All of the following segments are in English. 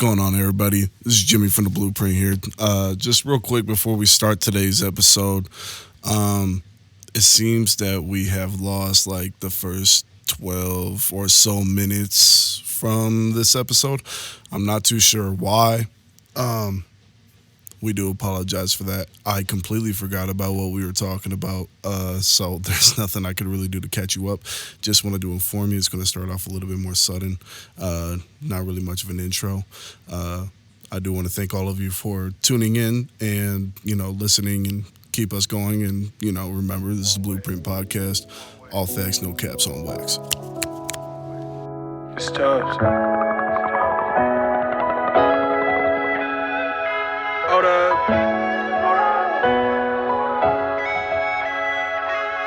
going on, everybody? This is Jimmy from the Blueprint here. Just real quick before we start today's episode, it seems that we have lost like the first 12 or so minutes from this episode. I'm not too sure why. We do apologize for that. I completely forgot about what we were talking about, so there's nothing I could really do to catch you up. Just wanted to inform you it's going to start off a little bit more sudden, not really much of an intro. I do want to thank all of you for tuning in and, listening and keep us going. And, remember, this is the Blueprint Podcast. All facts, no caps on wax. It's Tubbz. OW.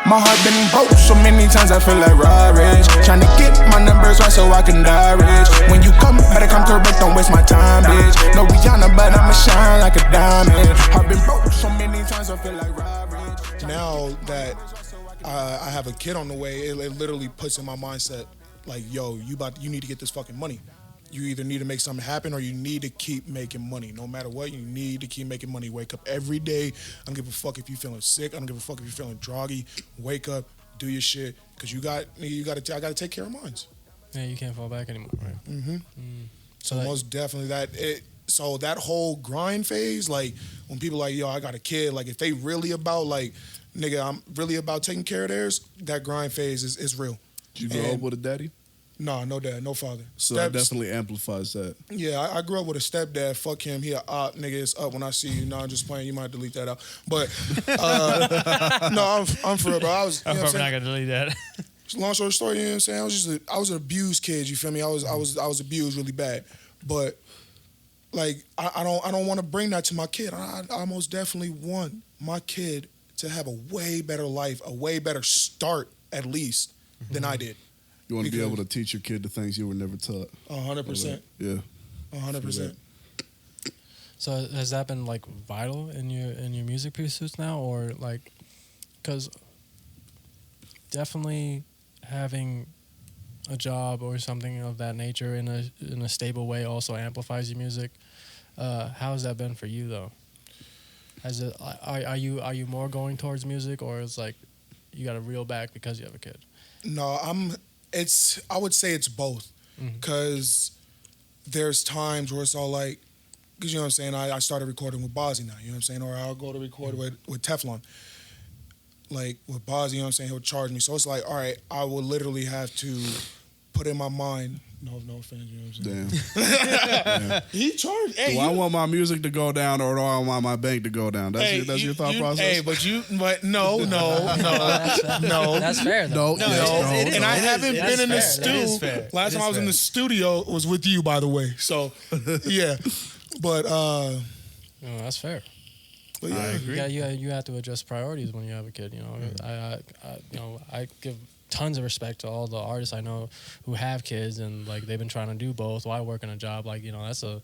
My heart been broke so many times I feel like Rich. Tryna get my numbers right so I can die rich. When you come, better come correct, don't waste my time, bitch. No Rihanna, but I'ma shine like a diamond. Heart been broke so many times I feel like Rich. Now that I have a kid on the way, it literally puts in my mindset like, yo, you need to get this fucking money. You either need to make something happen or you need to keep making money. No matter what, you need to keep making money. Wake up every day. I don't give a fuck if you're feeling sick. I don't give a fuck if you're feeling droggy. Wake up, do your shit, because I gotta take care of mine. Yeah, you can't fall back anymore, right? Mm-hmm. So most definitely so that whole grind phase, like when people like, yo, I got a kid, like if they really about like, nigga, I'm really about taking care of theirs, that grind phase is real. Did you grow up with a daddy? No dad, no father. So that definitely amplifies that. Yeah, I grew up with a stepdad. Fuck him. He a op, nigga. It's up when I see you. No, I'm just playing. You might delete that out. But no, I'm for real, bro. I was. I'm probably not gonna delete that. Long story short, you know what I'm saying? I was an abused kid. You feel me? I was abused really bad. But like I don't want to bring that to my kid. I most definitely want my kid to have a way better life, a way better start at least than I did. You want to be able to teach your kid the things you were never taught. 100%. Yeah. 100%. So has that been like vital in your music pursuits now, or like, because definitely having a job or something of that nature in a stable way also amplifies your music. How has that been for you though? Has it are you more going towards music, or is like you got to reel back because you have a kid? No, I would say it's both, because there's times where it's all like, because you know what I'm saying, I started recording with Bozzy now, you know what I'm saying, or I'll go to record with Teflon. Like with Bozzy, you know what I'm saying, he'll charge me. So it's like, all right, I will literally have to put in my mind, no offense, you know what I'm saying? Damn. He charged. Hey, do I want my music to go down, or do I want my bank to go down? That's your thought process? Hey, but no. That's fair though. No. And I haven't been in the studio. Last time I was in the studio was with you, by the way. So, yeah. But, no, that's fair. But yeah, I agree. You have to adjust priorities when you have a kid. I give tons of respect to all the artists I know who have kids and like they've been trying to do both while working a job. Like, that's a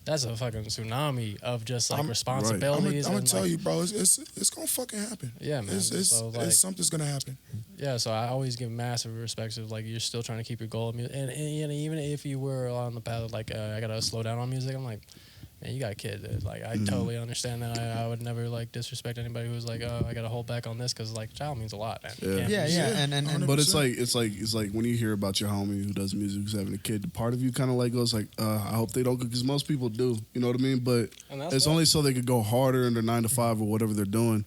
fucking tsunami of just like responsibilities. I'm gonna tell you, bro, it's gonna fucking happen. Yeah, man. It's something's gonna happen. Yeah, so I always give massive respect to like you're still trying to keep your goal, and even if you were on the path of like I gotta slow down on music, I'm like, man, you got a kid. Dude. Like, I totally understand that. I would never like disrespect anybody who's like, oh, I gotta hold back on this because like child means a lot, man. Yeah, And but it's like when you hear about your homie who does music who's having a kid, the part of you kind of like goes like, I hope they don't, because most people do. You know what I mean? But it's only so they could go harder in their 9 to 5 or whatever they're doing,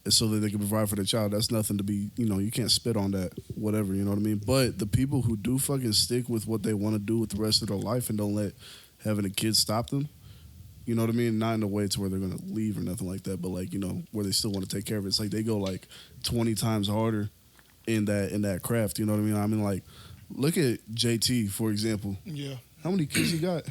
so that they can provide for their child. That's nothing to be, you can't spit on that, whatever. You know what I mean? But the people who do fucking stick with what they want to do with the rest of their life and don't let having a kid stop them. You know what I mean? Not in a way to where they're going to leave or nothing like that, but like, where they still want to take care of it. It's like they go like 20 times harder in that craft. You know what I mean? I mean, like, look at JT, for example. Yeah. How many kids you got?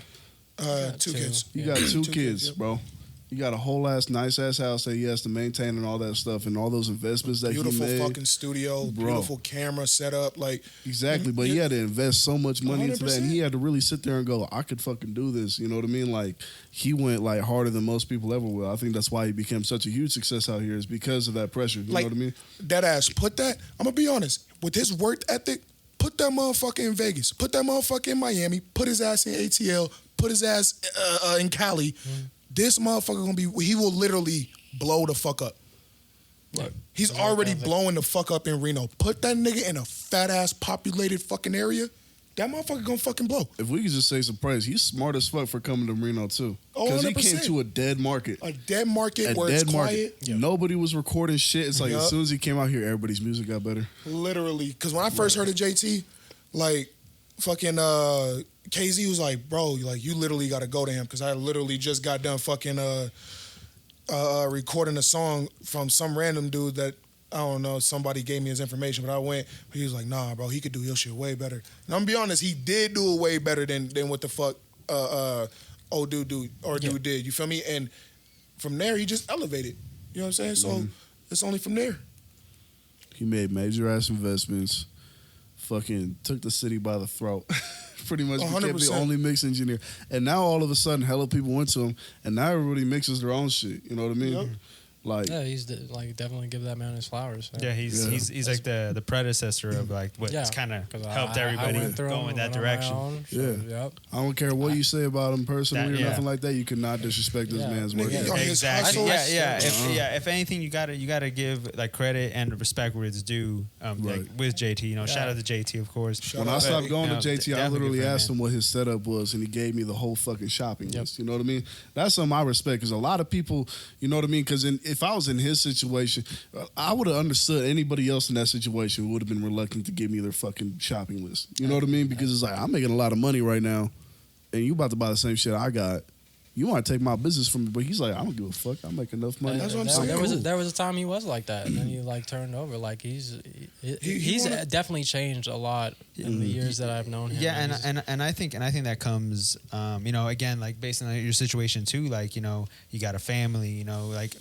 2 kids. You got two kids, yep. Bro. You got a whole nice ass house that he has to maintain and all that stuff and all those investments that he made. Beautiful fucking studio, beautiful camera setup, like exactly. But he had to invest so much money 100%. Into that, and he had to really sit there and go, I could fucking do this. You know what I mean? Like he went like harder than most people ever will. I think that's why he became such a huge success out here, is because of that pressure. You know what I mean? That ass. Put that. I'm gonna be honest with his work ethic. Put that motherfucker in Vegas. Put that motherfucker in Miami. Put his ass in ATL. put his ass in Cali. This motherfucker he will literally blow the fuck up. Right. He's already blowing the fuck up in Reno. Put that nigga in a fat ass populated fucking area. That motherfucker gonna fucking blow. If we could just say some praise, he's smart as fuck for coming to Reno too. Oh, Because he 100%. came to a dead market. A dead market where it's quiet. Nobody was recording shit. It's like as soon as he came out here, everybody's music got better. Literally. Because when I first heard of JT, like, fucking KZ was like, bro, like, you literally got to go to him. Because I literally just got done fucking recording a song from some random dude that, I don't know, somebody gave me his information, but I went, he was like, nah, bro, he could do his shit way better. And I'm gonna be honest, he did do it way better than what the fuck dude did. You feel me? And from there, he just elevated. You know what I'm saying? So it's only from there. He made major ass investments. Fucking took the city by the throat. Pretty much 100%. became the only mix engineer. And now all of a sudden, hella people went to him, and now everybody mixes their own shit. You know what I mean? Yep. Like, Yeah, he's like definitely give that man his flowers. Yeah, he's like the predecessor of like what's kind of helped everybody go in that direction. Yep. I don't care what you say about him personally or nothing like that. You cannot disrespect this man's work. Exactly. Hustle. If anything, you gotta give like credit and respect where it's due. Like with JT, you know, shout out to JT, of course. When I stopped going to JT, I literally asked him what his setup was, and he gave me the whole fucking shopping list. You know what I mean? That's something I respect, because a lot of people, you know what I mean? Because if I was in his situation, I would have understood anybody else in that situation would have been reluctant to give me their fucking shopping list. You know what I mean? Because it's like, I'm making a lot of money right now, and you about to buy the same shit I got. You want to take my business from me, but he's like, I don't give a fuck. I make enough money. That's what I'm saying. There was a time he was like that, and then he like turned over. Like he's definitely changed a lot in the years that I've known him. Yeah, and I think that comes, you know, again, like based on your situation too. Like, you know, you got a family. You know, like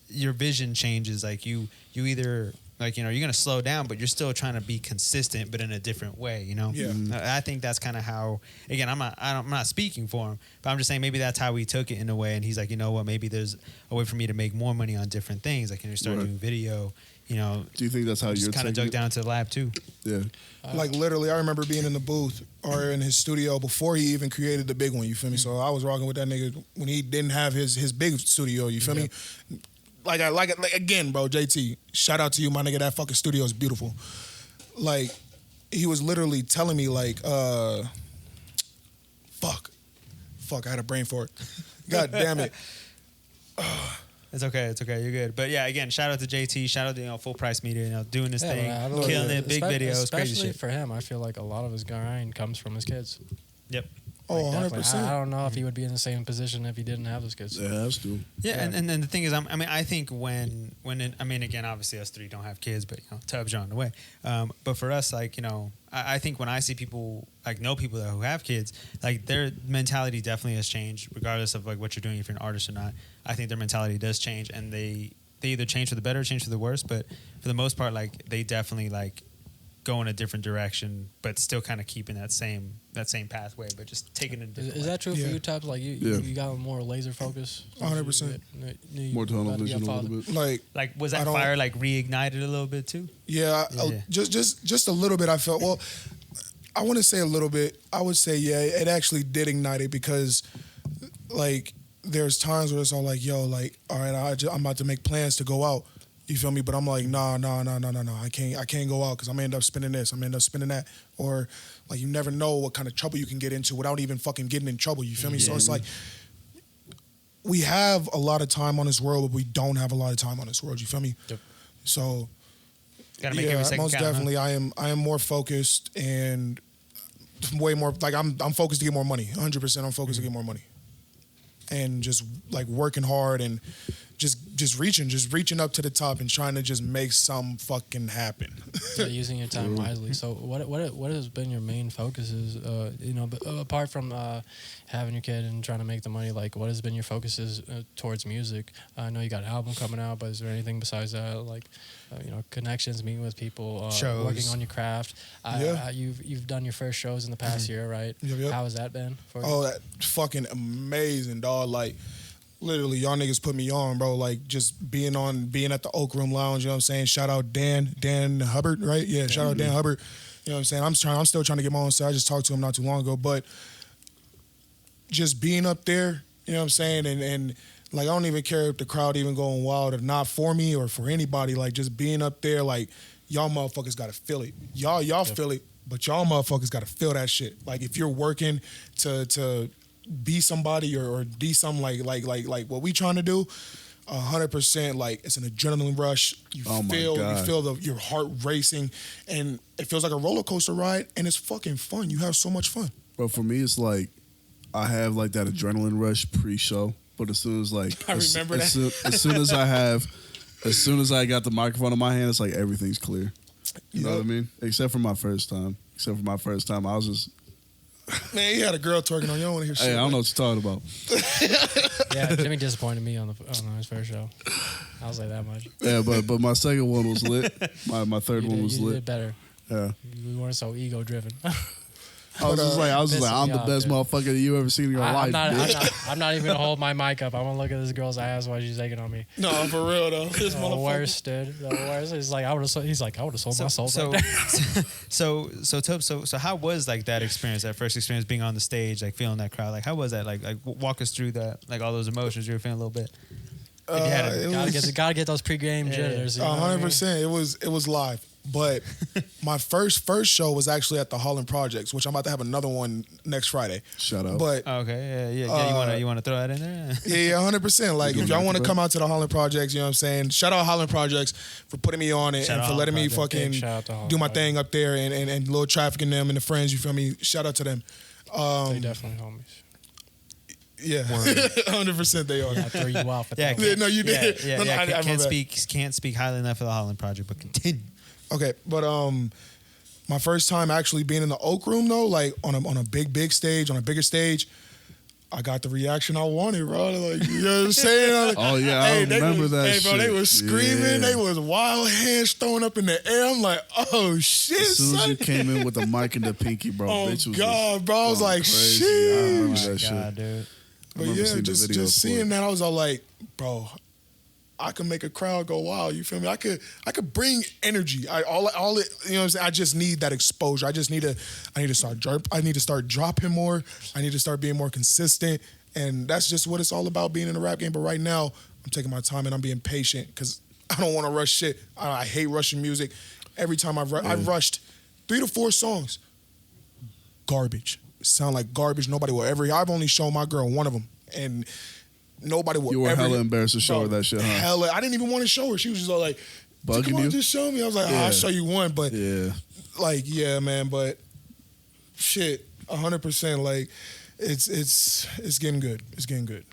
your vision changes. Like you either, like, you know, you're gonna slow down, but you're still trying to be consistent, but in a different way. You know. Yeah. I think that's kind of how. Again, I'm not speaking for him, but I'm just saying maybe that's how he took it in a way. And he's like, you know what? Maybe there's a way for me to make more money on different things. Like, can you start doing video? You know. Do you think that's how you're kind of dug down to the lab too? Yeah. Like literally, I remember being in the booth or in his studio before he even created the big one. You feel me? So I was rocking with that nigga when he didn't have his big studio. You feel me? Like again, bro, JT, shout out to you, my nigga. That fucking studio is beautiful. Like, he was literally telling me like, fuck, I had a brain for it. God damn it. It's okay. You're good. But yeah, again, shout out to JT. Shout out to, you know, Full Price Media. You know, doing this thing, killing it, big videos, crazy shit. Especially for him, I feel like a lot of his grind comes from his kids. Yep. Oh, Like, 100%. I don't know if he would be in the same position if he didn't have those kids. Yeah, that's true. Yeah, and then the thing is, I mean, I think again, obviously us three don't have kids, but, you know, Tubbz are on the way. But for us, like, you know, I think when I see people, like, know people who have kids, like, their mentality definitely has changed, regardless of, like, what you're doing, if you're an artist or not. I think their mentality does change, and they either change for the better or change for the worse, but for the most part, like, they definitely, like, go in a different direction, but still kind of keeping that same pathway, but just taking it. Is that true for you, Tubbz? Like you got more laser focus. 100%. More tunnel vision a little bit. Like was that fire like reignited a little bit too? Yeah, just a little bit. I felt, well, I want to say a little bit. I would say it actually did ignite it, because like there's times where it's all like, yo, like, all right, I'm about to make plans to go out. You feel me? But I'm like, nah. I can't go out because I'm gonna end up spending this. I'm gonna end up spending that. Or like, you never know what kind of trouble you can get into without even fucking getting in trouble. You feel me? So it's like, we have a lot of time on this world, but we don't have a lot of time on this world. You feel me? Yep. So gotta make every second most count, definitely, I am more focused and way more like I'm focused to get more money. 100%, I'm focused to get more money, and just like working hard and just reaching up to the top and trying to just make something fucking happen. Yeah, using your time wisely. So what has been your main focuses? You know, apart from having your kid and trying to make the money, like what has been your focuses towards music? I know you got an album coming out, but is there anything besides that, like you know, connections, meeting with people, shows, working on your craft? You've done your first shows in the past year, right? Yep. How has that been for you? Oh, that fucking amazing, dog. Like, literally, y'all niggas put me on, bro. Like, just being at the Oak Room Lounge, you know what I'm saying? Shout out Dan Hubbard, right? Yeah, shout out Dan Hubbard. You know what I'm saying? I'm still trying to get my own set. I just talked to him not too long ago, but just being up there, you know what I'm saying, and like I don't even care if the crowd even going wild or not for me or for anybody. Like just being up there, like y'all motherfuckers gotta feel it. Y'all feel it, but y'all motherfuckers gotta feel that shit. Like if you're working to be somebody or be something like what we trying to do, 100%. Like it's an adrenaline rush. You feel your heart racing, and it feels like a roller coaster ride, and it's fucking fun. You have so much fun. But for me, it's like I have like that adrenaline rush pre-show. But as soon as like as soon as I got the microphone in my hand, it's like everything's clear. You know what I mean? Except for my first time. I was just man, you had a girl twerking on you. I don't want to hear shit. Hey, I don't know what you're talking about. Yeah, Jimmy disappointed me on his first show. I'll say that much. Yeah, but my second one was lit. My third one was lit. You did better. Yeah. We weren't so ego driven. I was just like, I'm the best motherfucker you ever seen in your life. I'm not even gonna hold my mic up. I'm gonna look at this girl's ass while she's taking on me. No, for real though. This the worst, dude. The worst. He's like, I would have sold my soul. So Tubbz, so how was like that experience, that first experience being on the stage, like feeling that crowd? Like how was that? Like walk us through that, like all those emotions you were feeling a little bit. Gotta get those pregame jitters. 100%. It was live. But my first show was actually at the Holland Projects, which I'm about to have another one next Friday. Shout out. But okay, yeah. You wanna throw that in there? Yeah, 100%. Like if y'all want to come out to the Holland Projects, you know what I'm saying? Shout out Holland Projects for putting me on it and for letting me fucking do my thing up there and little trafficking them and the friends. You feel me? Shout out to them. They definitely homies. Yeah, 100% they are. Yeah, I throw you off. No, you did. Yeah, can't speak highly enough of the Holland Project, but continue. Okay, but my first time actually being in the Oak Room though, like on a big stage, on a bigger stage, I got the reaction I wanted, bro. Like, you know what I'm saying? Like, oh yeah, I remember that. Hey, bro, shit. They was screaming, they was wild hands thrown up in the air. I'm like, oh shit, as soon son. as you came in with the mic and the pinky, bro, Oh bitch was God, bro, I was like, crazy. shit. I remember that shit. Dude. But yeah, just seeing that, I was all like, bro, I can make a crowd go wild. You feel me? I could bring energy. All it. You know what I'm saying? I just need that exposure. I need to start dropping more. I need to start being more consistent. And that's just what it's all about, being in the rap game. But right now, I'm taking my time and I'm being patient because I don't want to rush shit. I hate rushing music. Every time I rushed 3 to 4 songs. Garbage. Sound like garbage. Nobody will ever. I've only shown my girl one of them, and nobody will. You were ever, hella embarrassed to show her that shit, huh? Hella. I didn't even want to show her. She was just all like, bugging "Come on, you? just show me." I was like, "I'll show you one," but like, yeah, man. But shit, 100%. Like, it's getting good. It's getting good.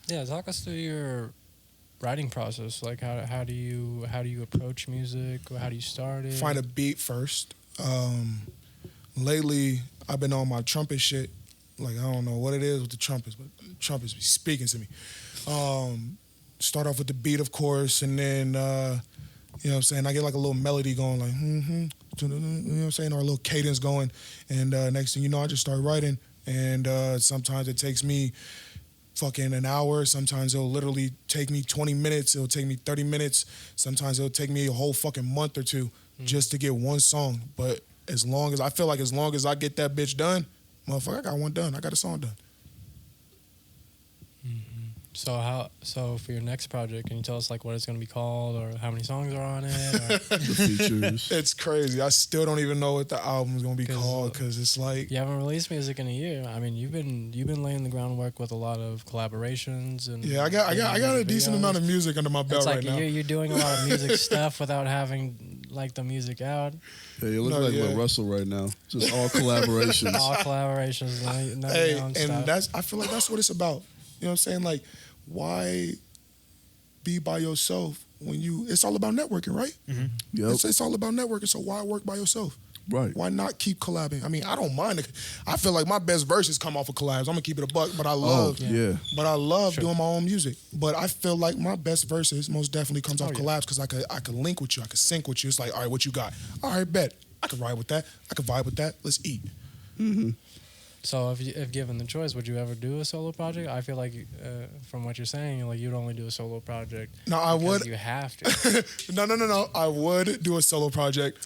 Yeah, talk us through your writing process. Like, how do you approach music? How do you start it? Find a beat first. Lately, I've been on my trumpet shit. Like, I don't know what it is with the trumpets, but the trumpets be speaking to me. Start off with the beat, of course, and then, you know what I'm saying, I get like a little melody going, like, you know what I'm saying, or a little cadence going, and next thing you know, I just start writing, and sometimes it takes me fucking an hour, sometimes it'll literally take me 20 minutes, it'll take me 30 minutes, sometimes it'll take me a whole fucking month or two just to get one song, but as long as I get that bitch done, motherfucker, I got one done. I got a song done. Mm-hmm. So for your next project, can you tell us like what it's gonna be called or how many songs are on it? Or? The features. It's crazy. I still don't even know what the album's gonna be called because it's like you haven't released music in a year. I mean, you've been laying the groundwork with a lot of collaborations and I got a decent amount of music under my belt right now. You're doing a lot of music stuff without having like the music out. Yeah, you look like Lil Russell right now. Just all collaborations. All collaborations. Hey, and I feel like that's what it's about. You know what I'm saying? Like, why be by yourself when it's all about networking, right? Mm-hmm. Yep. It's all about networking, so why work by yourself? Right. Why not keep collabing? I mean, I don't mind it. I feel like my best verses come off of collabs. I'm gonna keep it a buck, but I love doing my own music. But I feel like my best verses most definitely comes off collabs because I could link with you, I could sync with you. It's like, all right, what you got? All right, bet. I could ride with that. I could vibe with that. Let's eat. Mm-hmm. So if given the choice, would you ever do a solo project? I feel like from what you're saying, like you'd only do a solo project. No, I would. You have to. No. I would do a solo project.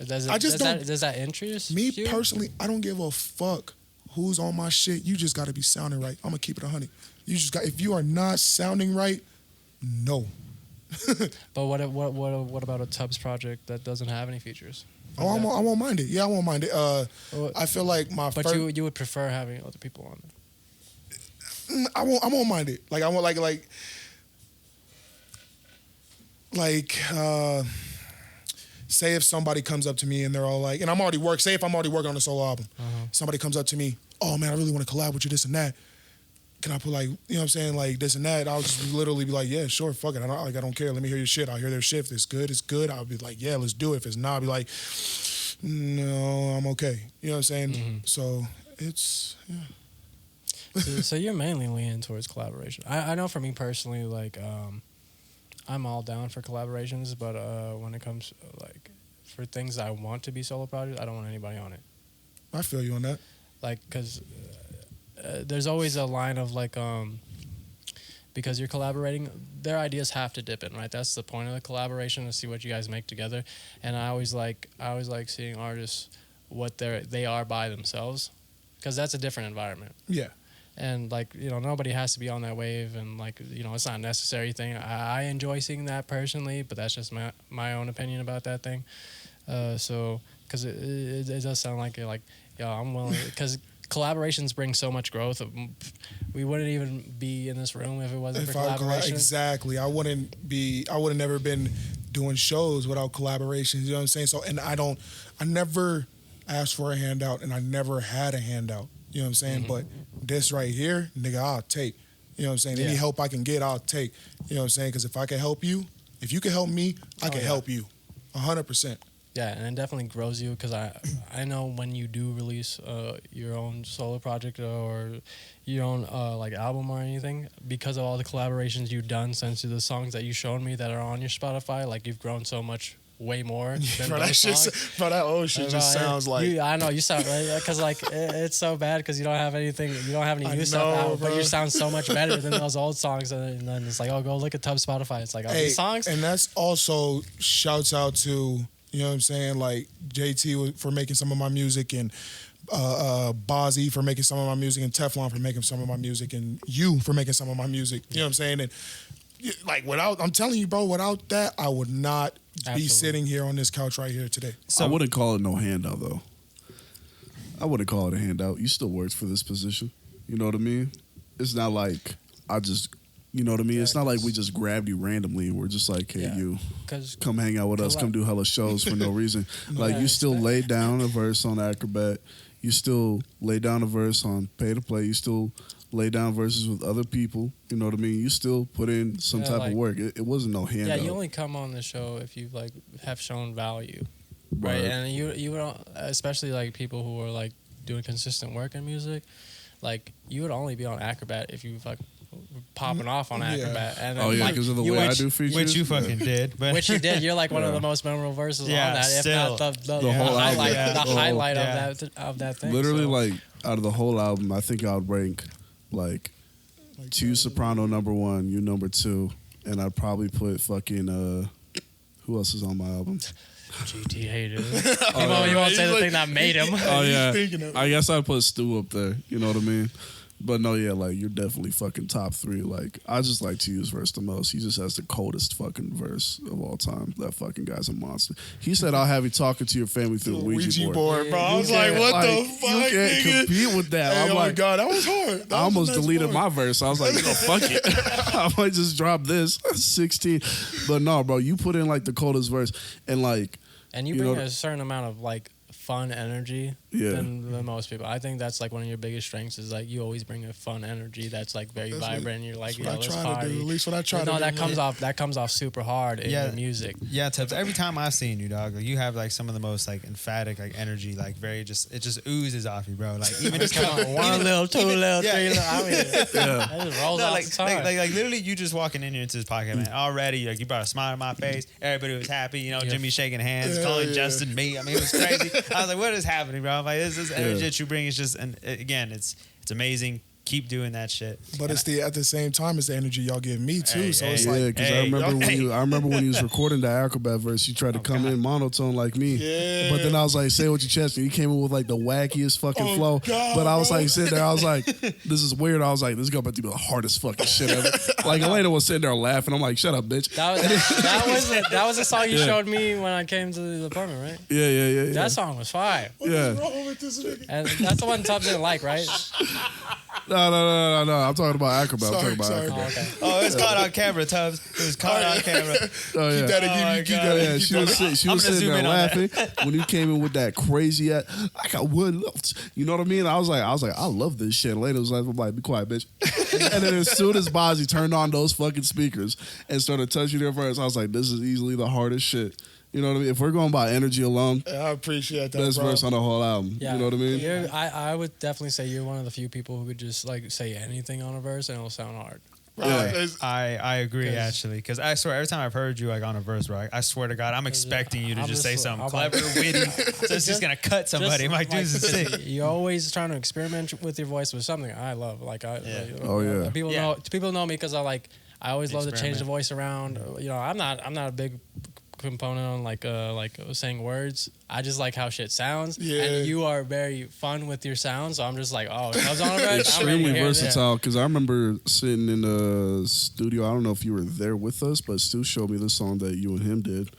Does that interest me you? personally, I don't give a fuck who's on my shit, you just got to be sounding right. I'm gonna keep it 100. You just got, if you are not sounding right, no. But what about a Tubbz project that doesn't have any features? Oh, I won't mind it. Yeah, I won't mind it. I feel like But you would prefer having other people on it. I won't mind it. Like I want say if somebody comes up to me and they're all like, and say if I'm already working on a solo album, somebody comes up to me, oh man, I really want to collab with you, this and that. Can I put like, you know what I'm saying, like this and that? I'll just literally be like, yeah, sure, fuck it. I don't care. Let me hear your shit. I'll hear their shit. If it's good, it's good. I'll be like, yeah, let's do it. If it's not, I'll be like, no, I'm okay. You know what I'm saying? Mm-hmm. So it's, yeah. So you're mainly leaning towards collaboration. I know for me personally, like, I'm all down for collaborations, but when it comes like for things I want to be solo projects, I don't want anybody on it. I feel you on that. Like, because there's always a line of like, because you're collaborating, their ideas have to dip in, right? That's the point of the collaboration, to see what you guys make together. And I always like seeing artists what they are by themselves, because that's a different environment. Yeah. And like, you know, nobody has to be on that wave, and like, you know, it's not a necessary thing. I enjoy seeing that personally, but that's just my own opinion about that thing. So because it does sound like you're like, yo, I'm willing, because collaborations bring so much growth. We wouldn't even be in this room if it wasn't for collaboration. Exactly. I would have never been doing shows without collaborations. You know what I'm saying? So, and I never asked for a handout, and I never had a handout. You know what I'm saying? Mm-hmm. But this right here, nigga, I'll take. You know what I'm saying? Yeah. Any help I can get, I'll take. You know what I'm saying? Because if I can help you, if you can help me, I can help you. 100%. Yeah, and it definitely grows you, because I know when you do release your own solo project or your own like album or anything, because of all the collaborations you've done since the songs that you've shown me that are on your Spotify, like you've grown so much, way more than bro, those songs. Bro, that old shit just sounds like... I know, you sound right, because like it's so bad because you don't have anything, you don't have any new stuff out, but you sound so much better than those old songs, and then it's like, oh, go look at Tubbz Spotify. It's like, oh, these songs? And that's also shouts out to... You know what I'm saying? Like JT for making some of my music, and Bozzy for making some of my music, and Teflon for making some of my music, and you for making some of my music. You know what I'm saying? And like I'm telling you, bro, without that, I would not be sitting here on this couch right here today. So I wouldn't call it no handout though. I wouldn't call it a handout. You still worked for this position. You know what I mean? It's not like I just... You know what I mean? It's not like we just grabbed you randomly and we're just like, hey, you come hang out with us, come do hella shows for no reason. Like, you still laid down a verse on Acrobat. You still lay down a verse on Pay to Play. You still lay down verses with other people. You know what I mean? You still put in some type of work. It wasn't no handout. Yeah, you only come on the show if you, like, have shown value. Right? And you don't, especially, like, people who are, like, doing consistent work in music, like, you would only be on Acrobat if you, like, popping off on Acrobat. And then, because of the way I do features. Which you fucking did. But which you did. You're like one of the most memorable verses on that. Still. If not the whole highlight of that thing. Literally, like, out of the whole album, I think I would rank, like two Soprano #1, you #2, and I'd probably put fucking, who else is on my album? GT hater. You won't say the thing that made him. Oh, yeah. I guess I'd put Stu up there. You know what I mean? But no, yeah, like, you're definitely fucking top 3. Like, I just like to use verse the most. He just has the coldest fucking verse of all time. That fucking guy's a monster. He said, I'll have you talking to your family through the Ouija board. Bro. I was like, what the fuck, you can't compete with that. Hey, I'm my God, that was hard. I almost deleted my verse. I was like, fuck it. I might just drop this. 16. But no, bro, you put in, like, the coldest verse. And, like... And you bring a certain amount of, like, fun energy than most people. I think that's like one of your biggest strengths, is like you always bring a fun energy that's like very vibrant. And you're like, let's party. At least what I try to do. No, that comes off super hard in your music. Yeah, Tubbz. Every time I've seen you, dog, like, you have like some of the most like emphatic like energy, like very it just oozes off you, bro. Like even just come on, 1 little, 2 little, 3 little. I mean, that just rolls off the tongue. Like literally, you just walking in here into this podcast, man. Already, like you brought a smile on my face. Everybody was happy. You know, Jimmy shaking hands, calling Justin me. I mean, it was crazy. I was like, what is happening, bro? I'm like, this energy that you bring is just, and again, it's amazing. keep doing that shit. But it's at the same time, it's the energy y'all give me too. So it's Yeah, like, because I remember when he was recording the Acrobat verse, he tried to come in monotone like me. Yeah. But then I was like, say what your chest, and he came in with like the wackiest fucking flow. God, but I was like sitting there, I was like, this is weird. I was like, this is about to be the hardest fucking shit ever. Like Elena was sitting there laughing. I'm like, shut up, bitch. That was the song you showed me when I came to the apartment, right? Yeah. That song was fire. Yeah. wrong with this nigga? And that's the one Tubbz didn't like, right? No. I'm talking about Acrobat. Sorry. Oh, okay. Oh, it was caught on camera, Tubbs. It was caught on camera. Oh, yeah. Keep that Oh, my in. Yeah, she was gonna sitting zoom there in on laughing when you came in with that crazy ass. I got one left. You know what I mean? I was like, I love this shit. Later was like, be quiet, bitch. And then as soon as Bozzy turned on those fucking speakers and started touching their verse, I was like, this is easily the hardest shit. You know what I mean? If we're going by energy alone, I appreciate that, best bro. verse on the whole album. Yeah. You know what I mean? I would definitely say you're one of the few people who could just like say anything on a verse and it'll sound hard. Yeah. I agree actually, because I swear every time I've heard you like on a verse, bro, I swear to God, I'm expecting you to I'm just say just- something I'm clever, witty, so it's just gonna cut somebody. I'm like, dude, this is sick. You're always trying to experiment with your voice with something I love. Oh, yeah. People know me because I always love to change the Experiment. voice around. You know, I'm not a big component on like saying words. I just like how shit sounds. Yeah. And you are very fun with your sound, so I'm just like, oh, Tubbz on a verse. I'm ready to Extremely hear this. versatile, because I remember sitting in the studio. I don't know if you were there with us, but Stu showed me the song that you and him did.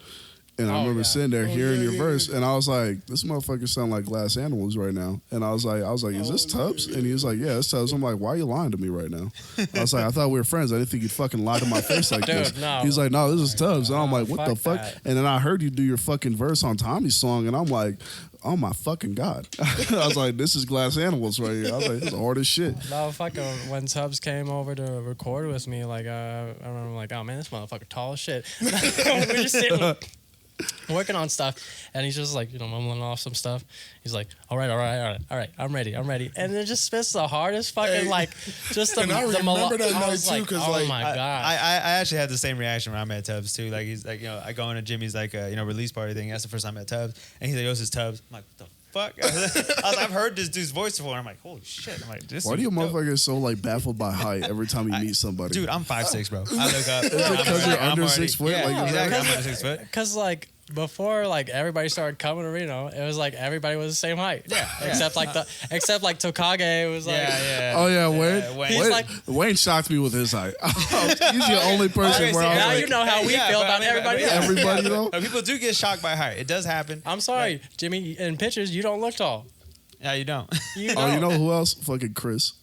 And I remember sitting there hearing your verse, and I was like, "This motherfucker sound like Glass Animals right now." And I was like, "Is this Tubbz?" And he was like, "Yeah, it's Tubbz." I'm like, "Why are you lying to me right now?" I was like, "I thought we were friends. I didn't think you'd fucking lie to my face like Dude, this." no. He's like, "No, this is Tubbz." And I'm like, "What the fuck?" that. And then I heard you do your fucking verse on Tommy's song, and I'm like, "Oh my fucking god!" I was like, "This is Glass Animals right here." I was like, "This is hard as shit." Motherfucker, when Tubbz came over to record with me, like I remember like, oh man, this motherfucker tall as shit. We're just sitting working on stuff, and he's just like, you know, mumbling off some stuff. He's like, all right, I'm ready, and it just spits the hardest fucking like, just the. And I remember that night too, like, 'cause, oh like, my god, I actually had the same reaction when I met Tubbz too. Like he's like, you know, I go into Jimmy's like release party thing. That's the first time I met Tubbz, and he's like, "Oh, this is Tubbz." I'm like, "What the fuck?" I was like, I've heard this dude's voice before. And I'm like, "Holy shit!" I'm like, "This." Why do you dude's dope. motherfuckers so like baffled by height every time you meet somebody? Dude, I'm 5'6", bro. I look up. Is it because you're under 6 foot? Yeah, Like, exactly. I'm under 6 foot. because like. Before like everybody started coming to Reno, it was like everybody was the same height. Yeah. Except like Tokage was like Oh yeah, Wayne. Wayne. He's like- Wayne shocked me with his height. He's the only person Okay, where see, I now was you like, know how we feel about everybody else. everybody though. People do get shocked by height. It does happen. I'm sorry, Jimmy. In pictures, you don't look tall. Yeah, you don't. You Oh, you don't. know who else? Fucking Chris.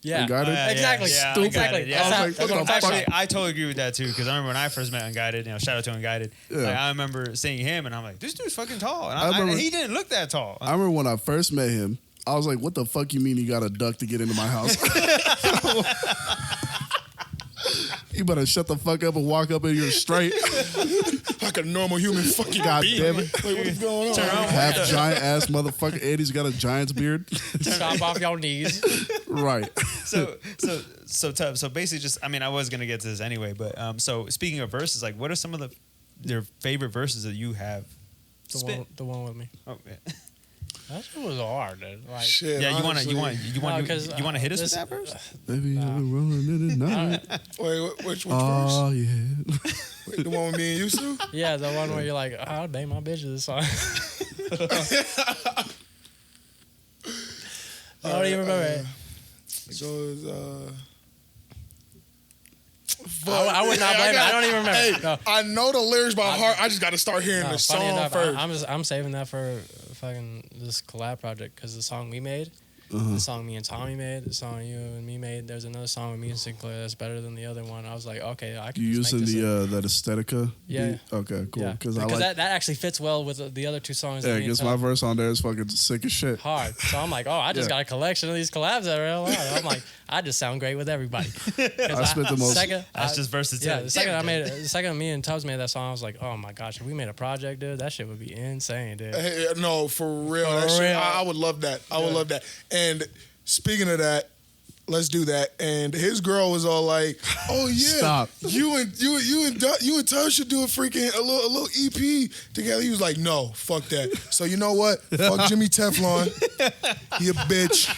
Yeah. Unguided? Exactly. Stupid. Exactly. Yeah. I was like, what the fuck? Actually, I totally agree with that too, because I remember when I first met Unguided, shout out to Unguided. Yeah. Like, I remember seeing him, and I'm like, this dude's fucking tall. And I remember- and he didn't look that tall. I remember when I first met him, I was like, what the fuck you mean you got a duck to get into my house? You better shut the fuck up and walk up in here straight. Like a normal human fucking God being. damn it. Like, what is going on? Half giant ass motherfucker. Eddie's got a giant's beard. Chop off your knees. Right. So Tubbz. So basically, just I was gonna get to this anyway, but so speaking of verses, like, what are some of your favorite verses that you have? The one with me. Oh, yeah. That shit was hard, dude. Like, Shit, Yeah, honestly. you want No, 'cause, you want to hit us this- with that verse? Baby, I'm rolling in the night. Wait, which Oh, yeah. verse? Wait, the one with me and you, Stu? yeah, the one where you're like, oh, I'll bang my bitch to this song. I don't even remember it. So it's I would not blame it. I don't even remember. Hey, No. I know the lyrics by heart. I just got to start hearing the Funny song enough, first. I'm saving that for fucking this collab project because the song we made, the song me and Tommy made, the song you and me made. There's another song with me and Sinclair that's better than the other one. I was like, okay, I can You just make using this the that Aesthetica? Yeah. beat? Okay, cool. yeah, Because because I like. that actually fits well with the other two songs. Yeah, that me and because my Tom verse on there is fucking sick as shit. hard. So I'm like, oh, I just Yeah. got a collection of these collabs that are real hard. I'm like, I just sound great with everybody. I spent the most. That's just versatility. Yeah, the second me and Tubbz made that song, I was like, oh my gosh, if we made a project, dude, that shit would be insane, dude. Hey, no, for real. For That shit, real. I would love that. I would love that. And speaking of that, let's do that. And his girl was all like, "Oh yeah, Stop. You and Tubbz should do a little EP together." He was like, "No, fuck that." So you know what? Fuck Jimmy Teflon. He a bitch.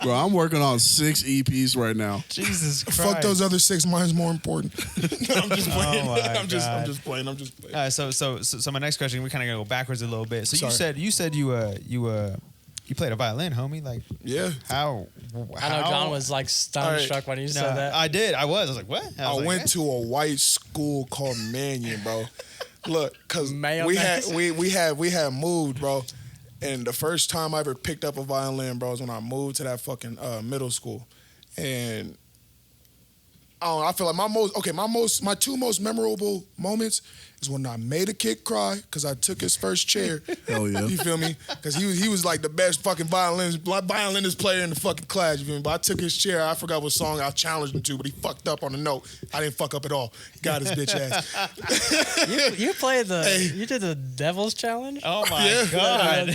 Bro, I'm working on 6 EPs right now. Jesus Christ. Fuck those other 6. Mine's more important. I'm just playing. Oh my I'm just God. playing. All right, so my next question, we kind of gonna go backwards a little bit. So Sorry. you said you played a violin, homie. Like, Yeah. how? I know John was like dumbstruck when you said that. I did. I was like, what? I was like, went to a white school called Mannion, bro. Look, cause Mayonnaise. we had moved, bro. And the first time I ever picked up a violin, bro, was when I moved to that fucking middle school. And I don't know, I feel like my 2 most memorable moments is when I made a kid cry because I took his first chair. Hell yeah. You feel me? Because he was like the best fucking violinist player in the fucking class. You feel me? But I took his chair. I forgot what song I challenged him to, but he fucked up on the note. I didn't fuck up at all. Got his bitch ass. You played you did the Devil's Challenge? Oh my Yeah. God.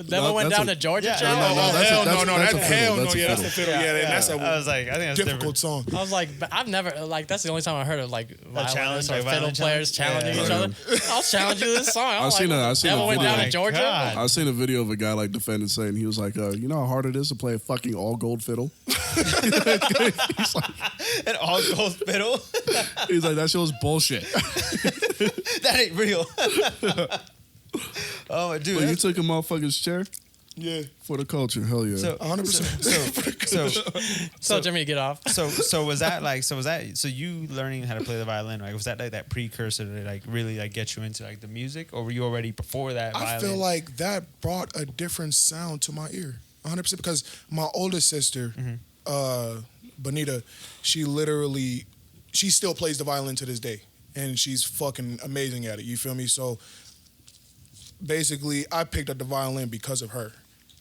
Devil went that's down a- to Georgia Yeah, Challenge? that's a fiddle. That's a That's fiddle. a fiddle. Yeah, and that's I was like, I think that's difficult different. song. I was like, but I've never, like, that's the only time I heard of, like, challenge, violinists or like fiddle violin players challenge? challenging Yeah. each other. I'll challenge you this song. I've seen a Devil went video. down Oh to my Georgia? God. I seen a video of a guy like defending saying he was like, you know how hard it is to play a fucking all gold fiddle? An all gold fiddle. He's like, that shit was bullshit. That ain't real. Oh, dude. But you took a motherfucker's chair Yeah, for the culture. Hell yeah. So 100%. So Jimmy, get off. So was that so you learning how to play the violin, like was that like that precursor to like really like get you into like the music, or were you already before that violin? I feel like that brought a different sound to my ear, 100%. Because my oldest sister, Bonita, she still plays the violin to this day, and she's fucking amazing at it. You feel me? So basically, I picked up the violin because of her,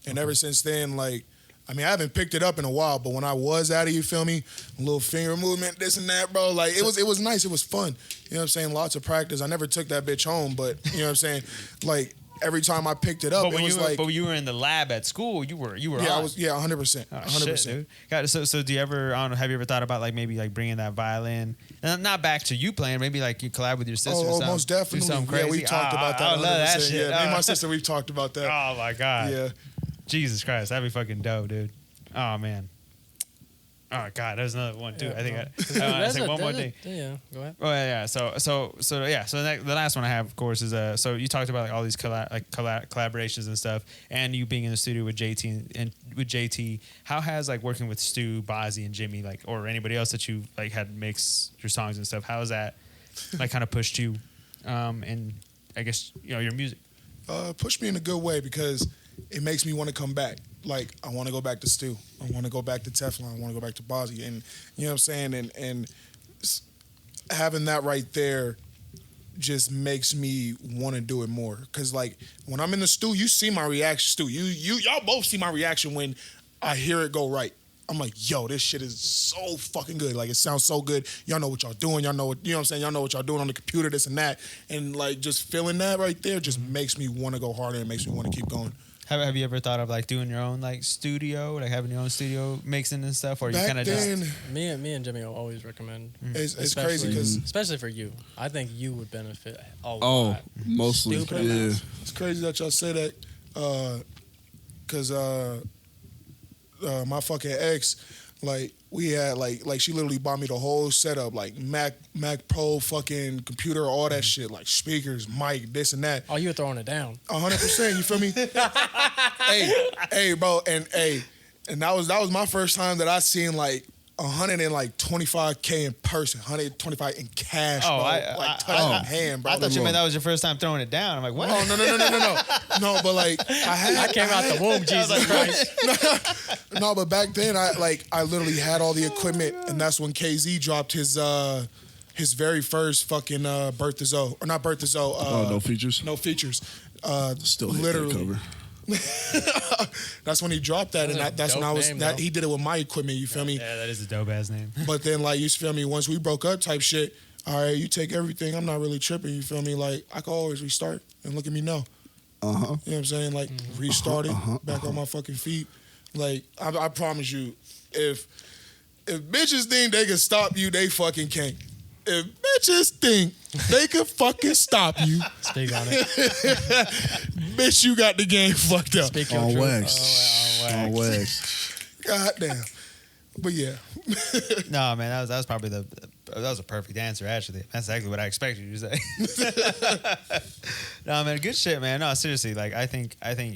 and ever since then, like, I mean, I haven't picked it up in a while, but when I was at it, you feel me? A little finger movement, this and that, bro. Like, it was nice. It was fun. You know what I'm saying? Lots of practice. I never took that bitch home, but you know what I'm saying? Like, every time I picked it up, but when it was like. but when you were in the lab at school, you were Yeah, on. I was. Yeah, 100%. Oh, 100%. shit, dude. Got it. So do you ever? I don't know. Have you ever thought about like maybe like bringing that violin, not back to you playing? Maybe like you collab with your sister. or Oh, something, most definitely. Do something crazy. Yeah, we talked about that. I love that 100%. shit. Yeah, me and my sister, we've talked about that. Oh my God. Yeah. Jesus Christ, that'd be fucking dope, dude. Oh man. Oh God, there's another one too. I think I want to say one more thing. Yeah, go ahead. Oh yeah. So yeah. So the last one I have, of course, is so you talked about like all these collaborations and stuff, and you being in the studio with JT and with JT. How has like working with Stu, Bozzy, and Jimmy, like, or anybody else that you like had mix your songs and stuff? How has that like kind of pushed you, and I guess your music? Pushed me in a good way because it makes me want to come back. Like, I want to go back to Stu. I want to go back to Teflon. I want to go back to Bozzy. And you know what I'm saying? And having that right there just makes me want to do it more. Because, like, when I'm in the stew, you see my reaction, Stu. Y'all both see my reaction when I hear it go right. I'm like, yo, this shit is so fucking good. Like, it sounds so good. Y'all know what y'all doing. Y'all know what, you know what I'm saying? Y'all know what y'all doing on the computer, this and that. And, like, just feeling that right there just makes me want to go harder and makes me want to keep going. Have you ever thought of like doing your own like studio, like having your own studio mixing and stuff, or you Back kind of then, just Me and Jimmy will always recommend. it's crazy because Especially for you. I think you would benefit a lot. Oh, mostly. Stupid Yeah. amounts. it's crazy that y'all say that because my fucking ex, like, we had like she literally bought me the whole setup, like Mac Pro, fucking computer, all that shit, like speakers, mic, this and that. Oh, you were throwing it down. 100%, you feel me? hey, bro, and that was my first time that I seen like 125K in person, 125 in cash, bro. Like touching in hand, bro. I thought you meant that was your first time throwing it down. I'm like, what? Oh, no, but like I came out the womb, Jesus Christ. No, but back then I literally had all the equipment, and that's when KZ dropped his very first fucking Birth of Zoe, or not Birth of Zoe. No features. No features. Still hate literally. that cover. That's when he dropped that, and that's when I was name, that though. he did it with my equipment. You feel me? Yeah, that is a dope ass name. But then, like, you feel me? Once we broke up, type shit. All right, you take everything. I'm not really tripping. You feel me? Like, I can always restart, and look at me now. Uh huh. You know what I'm saying? Like, restarted, back on my fucking feet. Like, I promise you, if bitches think they can stop you, they fucking can't. If bitches think they can fucking stop you, Speak on it. bitch, you got the game fucked up. Speak your On truth. wax. On wax. God damn. But yeah. No, man, that was probably that was a perfect answer. Actually, that's exactly what I expected you to say. No, man, good shit, man. No, seriously, like I think,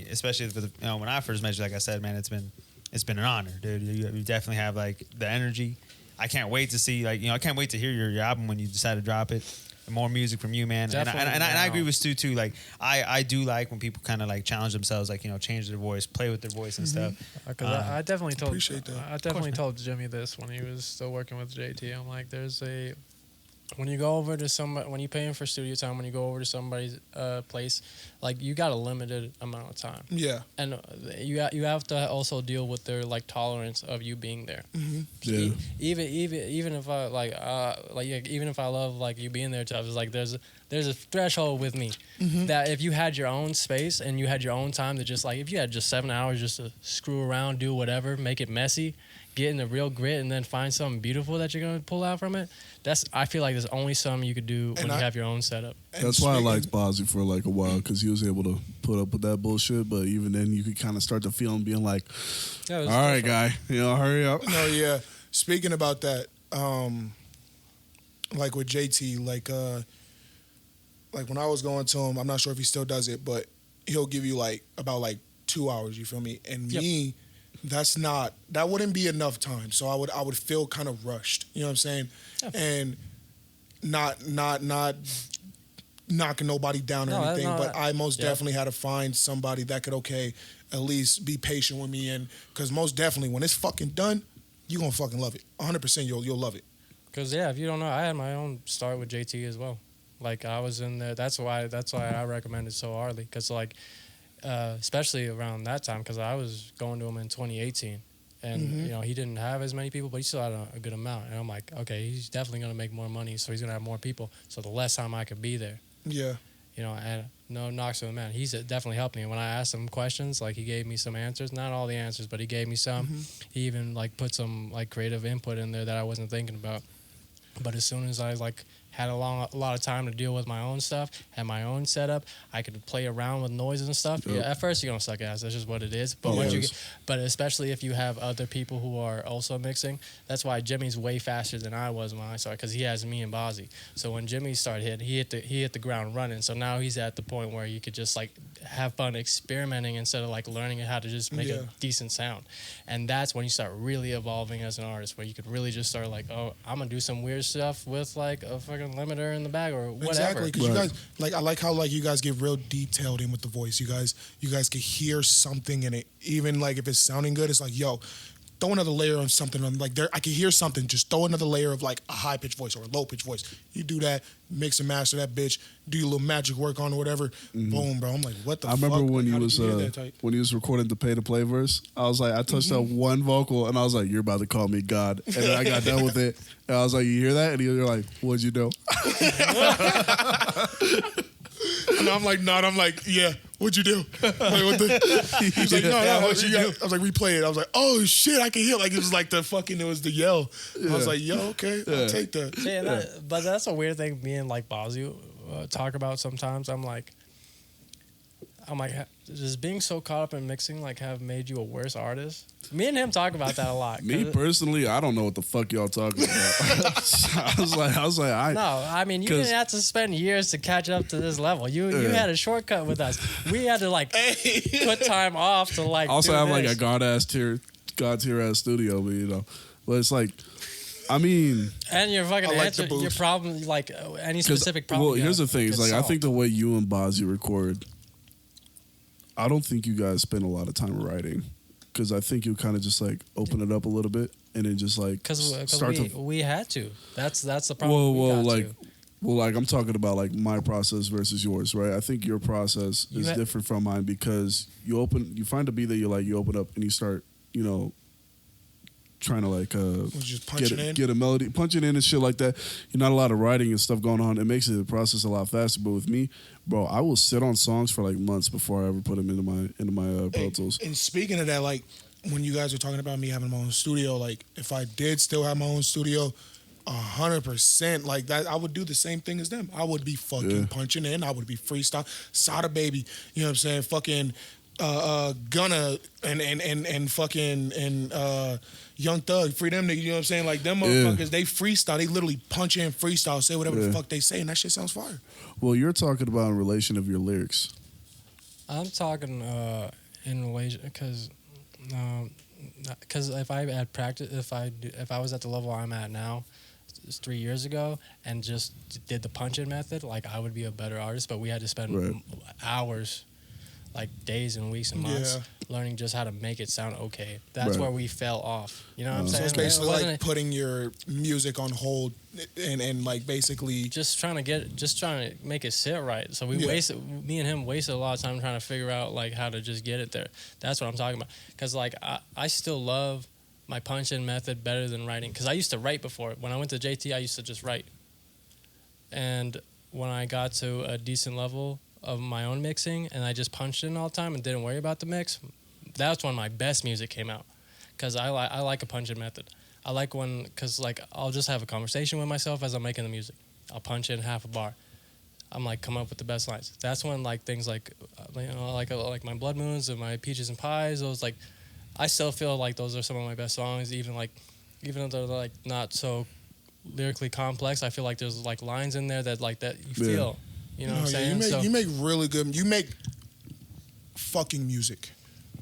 especially for when I first met you, like I said, man, it's been an honor, dude. You definitely have like the energy. I can't wait to see, like, I can't wait to hear your album when you decide to drop it. More music from you, man. And I agree with Stu too. Like I do like when people kind of like challenge themselves, like change their voice, play with their voice and stuff. Because I definitely told appreciate that. I definitely told Jimmy this when he was still working with JT. I'm like, when you go over to somebody, when you pay him for studio time, when you go over to somebody's place, like you got a limited amount of time. Yeah. And you have to also deal with their like tolerance of you being there. Mm-hmm. Yeah. Even if I even if I love like you being there, Tubbz, like there's a threshold with me that if you had your own space and you had your own time to just like if you had just 7 hours just to screw around, do whatever, make it messy, get in the real grit, and then find something beautiful that you're gonna pull out from it. I feel like there's only something you could do when you have your own setup. That's why I liked Bozzy for like a while, because he was able to put up with that bullshit. But even then, you could kind of start to feel him being like, "All right, guy, hurry up." No, yeah. Speaking about that, like with JT, like when I was going to him, I'm not sure if he still does it, but he'll give you like about like 2 hours. You feel me? And me, that wouldn't be enough time. So I would feel kind of rushed. You know what I'm saying? Yeah. And not knocking nobody down or anything, but I most definitely had to find somebody that could at least be patient with me, and because most definitely when it's fucking done, you gonna fucking love it. 100% you'll love it. Because if you don't know, I had my own start with JT as well. Like I was in there. That's why I recommend it so hardly. Because like. Especially around that time, because I was going to him in 2018, and he didn't have as many people, but he still had a good amount. And I'm like, okay, he's definitely gonna make more money, so he's gonna have more people. So the less time I could be there, and no knocks to the man, he's definitely helped me. And when I asked him questions, like he gave me some answers, not all the answers, but he gave me some. He even like put some like creative input in there that I wasn't thinking about. But as soon as I like had a lot of time to deal with my own stuff, had my own setup, I could play around with noises and stuff. Yep. Yeah, at first you're gonna suck ass. That's just what it is. But but especially if you have other people who are also mixing, that's why Jimmy's way faster than I was when I started, because he has me and Bozzy. So when Jimmy started hitting, he hit the ground running. So now he's at the point where you could just like have fun experimenting instead of like learning how to just make a decent sound. And that's when you start really evolving as an artist, where you could really just start like, oh, I'm gonna do some weird stuff with like a fucking limiter in the bag or whatever. Exactly, because you guys I like how like you guys get real detailed in with the voice. You guys can hear something in it, even like if it's sounding good. It's like, yo, throw another layer on something. I can hear something. Just throw another layer of like a high pitched voice or a low pitched voice. You do that, mix and master that bitch, do your little magic work on or whatever. Boom, bro. I'm like, what the fuck? I remember when you was recording the Pay to Play verse. I was like, I touched that one vocal and I was like, you're about to call me God. And then I got done with it. And I was like, you hear that? And you're like, what'd you do? And I'm like, yeah, what'd you do? Like, what the? He was like, no, what'd you do? I was like, replay it. I was like, oh shit, I can hear. Like it was like it was the yell. I was like, yo, okay, I'll take that. Yeah, but that's a weird thing. Me and like Bozzy talk about sometimes. I'm like, does being so caught up in mixing like have made you a worse artist? Me and him talk about that a lot. Me personally, I don't know what the fuck y'all talking about. I was like, no, I mean, you didn't have to spend years to catch up to this level. You had a shortcut with us. We had to like put time off to like. Also, have like a god tier ass studio, but it's like. I mean, and your fucking answer, your problem, like any specific problem. Well, here's the thing: is like I think the way you and Bozzy record, I don't think you guys spend a lot of time writing, because I think you kind of just like open it up a little bit and then just like we had to. That's the problem. Well, I'm talking about like my process versus yours, right? I think your process is different from mine, because you find a beat that you open up and you start, trying to like get a melody, punch it in and shit like that. You're not a lot of writing and stuff going on. It makes the process a lot faster. But with me, bro, I will sit on songs for like months before I ever put them into my Pro Tools. And speaking of that, like when you guys were talking about me having my own studio, like if I did still have my own studio, 100%, like that, I would do the same thing as them. I would be fucking punching in. I would be freestyle, Sada baby. You know what I'm saying? Fucking Gunna and fucking Young Thug, free them niggas, you know what I'm saying? Like them motherfuckers, they freestyle, they literally punch in freestyle, say whatever the fuck they say, and that shit sounds fire. Well, you're talking about in relation of your lyrics. I'm talking in relation because if I had practice, if I was at the level I'm at now, 3 years ago, and just did the punch-in method, like I would be a better artist. But we had to spend hours, like days and weeks and months, learning just how to make it sound okay. That's where we fell off. You know what I'm saying? So it's basically like putting your music on hold and like basically just trying to make it sit right. So me and him wasted a lot of time trying to figure out like how to just get it there. That's what I'm talking about. Because like I still love my punch-in method better than writing. Because I used to write before. When I went to JT, I used to just write. And when I got to a decent level of my own mixing and I just punched in all the time and didn't worry about the mix, that's when my best music came out. Because I like a punch-in method. I like because like I'll just have a conversation with myself as I'm making the music. I'll punch in half a bar. I'm like, come up with the best lines. That's when like things like, like my Blood Moons and my Peaches and Pies, those like, I still feel like those are some of my best songs, even though they're like not so lyrically complex. I feel like there's like lines in there that you feel. You know what I'm saying? You make really good. You make fucking music.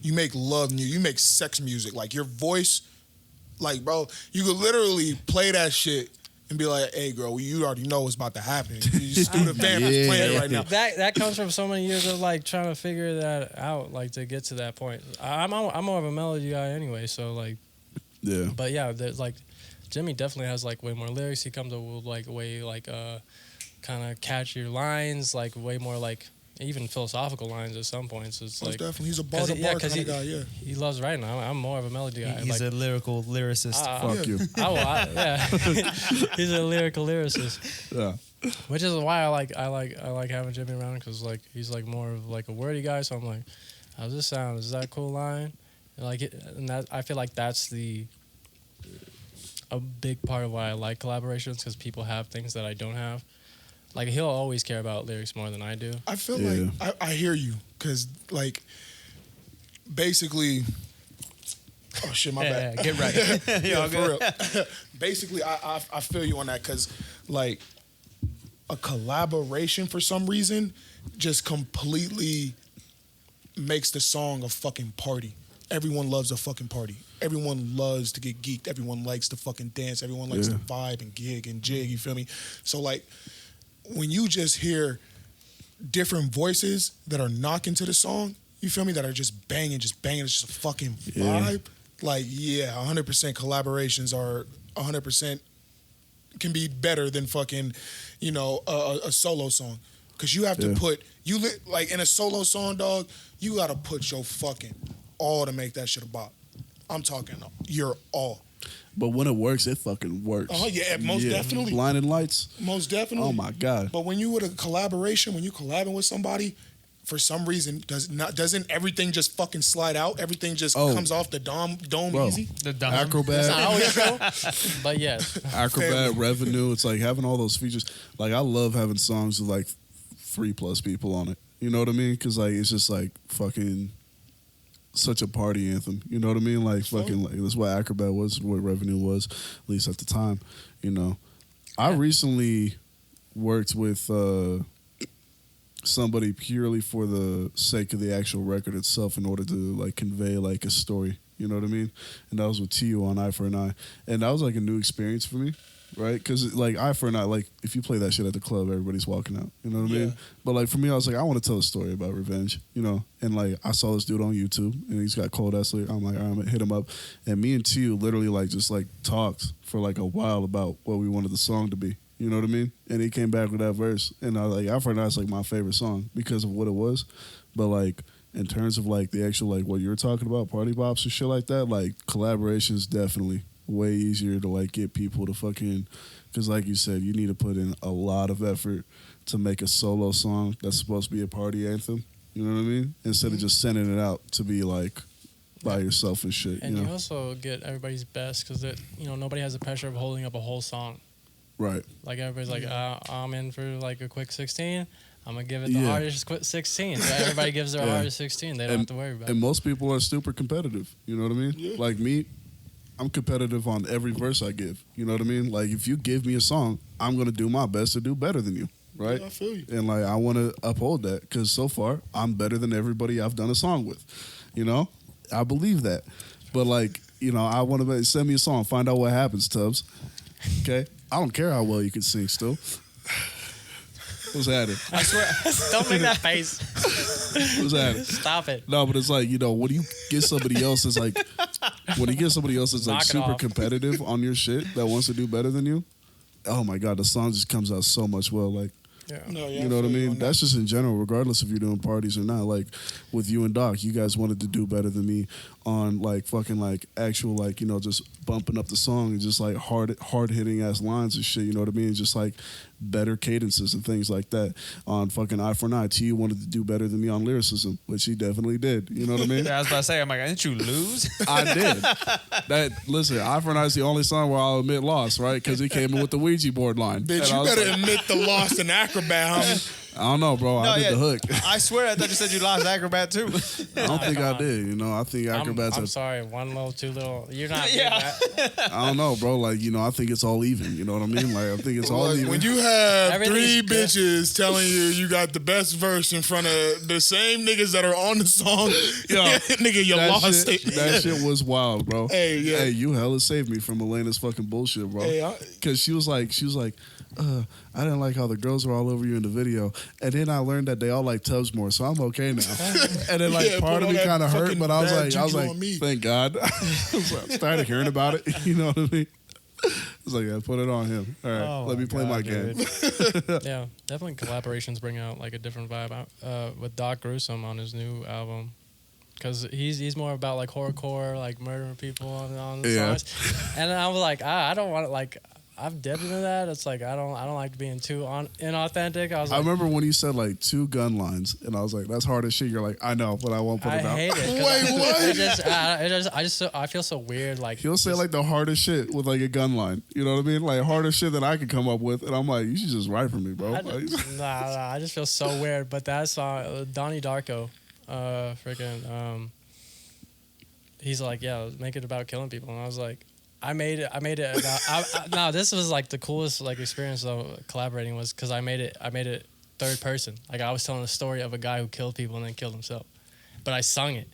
You make love music. You make sex music. Like your voice, like bro, you could literally play that shit and be like, "Hey, girl, you already know what's about to happen. You just threw the Vampers playing it right now." That comes from so many years of like trying to figure that out, like to get to that point. I'm more of a melody guy anyway, so like, yeah. But yeah, there's like, Jimmy definitely has like way more lyrics. He comes up with like way like kind of catchier lines, like way more like even philosophical lines at some points. It's most like definitely he's a bar to bar kind of guy. Yeah, he loves writing. I'm more of a melody guy. He's a lyrical lyricist. Fuck you. He's a lyrical lyricist. Yeah. Which is why I like having Jimmy around, because like he's like more of like a wordy guy. So I'm like, how's this sound? Is that a cool line? And like and that I feel like that's a big part of why I like collaborations, because people have things that I don't have. Like, he'll always care about lyrics more than I do. I feel like I hear you, because, like, basically... Oh, shit, my bad. Get right. Yeah, for real. Basically, I feel you on that, because, like, a collaboration, for some reason, just completely makes the song a fucking party. Everyone loves a fucking party. Everyone loves to get geeked. Everyone likes to fucking dance. Everyone likes to vibe and gig and jig, you feel me? So, like... when you just hear different voices that are knocking to the song, you feel me, that are just banging, it's just a fucking vibe. Like, 100% collaborations are 100% can be better than fucking, a solo song. Because you have to put, like in a solo song, dog, you got to put your fucking all to make that shit a bop. I'm talking your all. But when it works, it fucking works. Oh, yeah, most definitely. Blinding Lights. Most definitely. Oh, my God. But when you with a collaboration, when you collabing with somebody, for some reason, doesn't everything just fucking slide out? Everything just comes off the dome easy? The dome. Acrobat. That's not always true, but yes. Acrobat, Revenue. It's like having all those features. Like, I love having songs with like 3+ people on it. You know what I mean? Because like it's just like fucking... such a party anthem, you know what I mean? Like fucking, like that's what Acrobat was, what Revenue was, at least at the time. I recently worked with somebody purely for the sake of the actual record itself, in order to like convey like a story. You know what I mean? And that was with T.U. on Eye for an Eye, and that was like a new experience for me. Right, because like Eye for an Eye, like if you play that shit at the club, everybody's walking out. You know what I mean? But like for me, I was like, I want to tell a story about revenge. And like I saw this dude on YouTube, and he's got cold ass lyrics. I'm like, all right, I'm gonna hit him up, and me and T.U. literally like just like talked for like a while about what we wanted the song to be. You know what I mean? And he came back with that verse, and I was like, Eye for an Eye is like my favorite song because of what it was. But like in terms of like the actual like what you're talking about, party bops and shit like that, like collaborations definitely way easier to like get people to fucking, because like you said, you need to put in a lot of effort to make a solo song that's supposed to be a party anthem. You know what I mean? Instead of just sending it out to be like by yourself and shit. And you also get everybody's best, because nobody has the pressure of holding up a whole song. Right. Like everybody's like, I'm in for like a quick 16. I'm gonna give it the hardest 16. So everybody gives their hardest 16. They don't have to worry about it. And most people are super competitive. You know what I mean? Yeah. Like me, I'm competitive on every verse I give. You know what I mean? Like if you give me a song, I'm gonna do my best to do better than you. Right? Yeah, I feel you. And like I want to uphold that because so far I'm better than everybody I've done a song with. You know, I believe that. But like, you know, I want to send me a song, find out what happens, Tubbz. Okay, I don't care how well you can sing. Still, what's happening? I swear, don't make that face. What's happening? Stop it. No, but it's like, you know, when you get somebody else that's like, when you get somebody else that's like Knock it super off. competitive on your shit that wants to do better than you. Oh my God, the song just comes out so much well. Like, No, yeah, you know what I feel you mean? on that. That's just in general, regardless if you're doing parties or not. Like with you and Doc, you guys wanted to do better than me on like fucking like actual like, you know, just bumping up the song and just like hard hitting ass lines and shit. You know what I mean? Just like better cadences and things like that. On fucking Eye for an Eye, T wanted to do better than me on lyricism, which he definitely did. You know what I mean? Yeah, I was about to say, I'm like, didn't you lose? I did. Listen, Eye for an Eye is the only song where I'll admit loss, right? Because he came in with the Ouija board line. Bitch, And I you was better like, admit the lost in Acrobat, homie. I don't know, bro. I did the hook. I swear, I thought you said you lost Acrobat too. I don't think I did. You know, I think Acrobat's I'm a sorry, one little, two little. You're not. Yeah. I don't know, bro. Like, you know, I think it's all even. You know what I mean? Like, I think it's all Look, even. when you have Everything three is good. bitches telling you got the best verse in front of the same niggas that are on the song, Yo, nigga, you lost shit, it. that shit was wild, bro. Hey, yeah. Hey, you hella saved me from Elena's fucking bullshit, bro. Hey, Because she was like, I didn't like how the girls were all over you in the video. And then I learned that they all like Tubbz more, so I'm okay now. And then like Yeah, part put of all me that kind of hurt, fucking but I was bad like, juju on me. thank God. I was tired hearing about it. You know what I mean? I was like, yeah, put it on him. All right, Oh let me my play my God, game. Yeah, definitely collaborations bring out like a different vibe. With Doc Gruesome on his new album, because he's more about like horrorcore, like murdering people on the Yeah. songs. And I was like, I don't want to like. I've dipped into that. It's like I don't like being too inauthentic. I was I like, remember when you said like 2 gun lines, and I was like, "That's hard as shit." You're like, "I know, but I won't put I it out." hate it. 'cause Wait, what? I feel so weird. Like He'll say like the hardest shit with like a gun line. You know what I mean? Like hardest shit that I could come up with, and I'm like, "You should just write for me, bro." I just feel so weird. But that song, Donnie Darko, he's like, yeah, make it about killing people, and I was like, I made it about. No, this was like the coolest like experience of collaborating was because I made it third person. Like I was telling the story of a guy who killed people and then killed himself, but I sung it,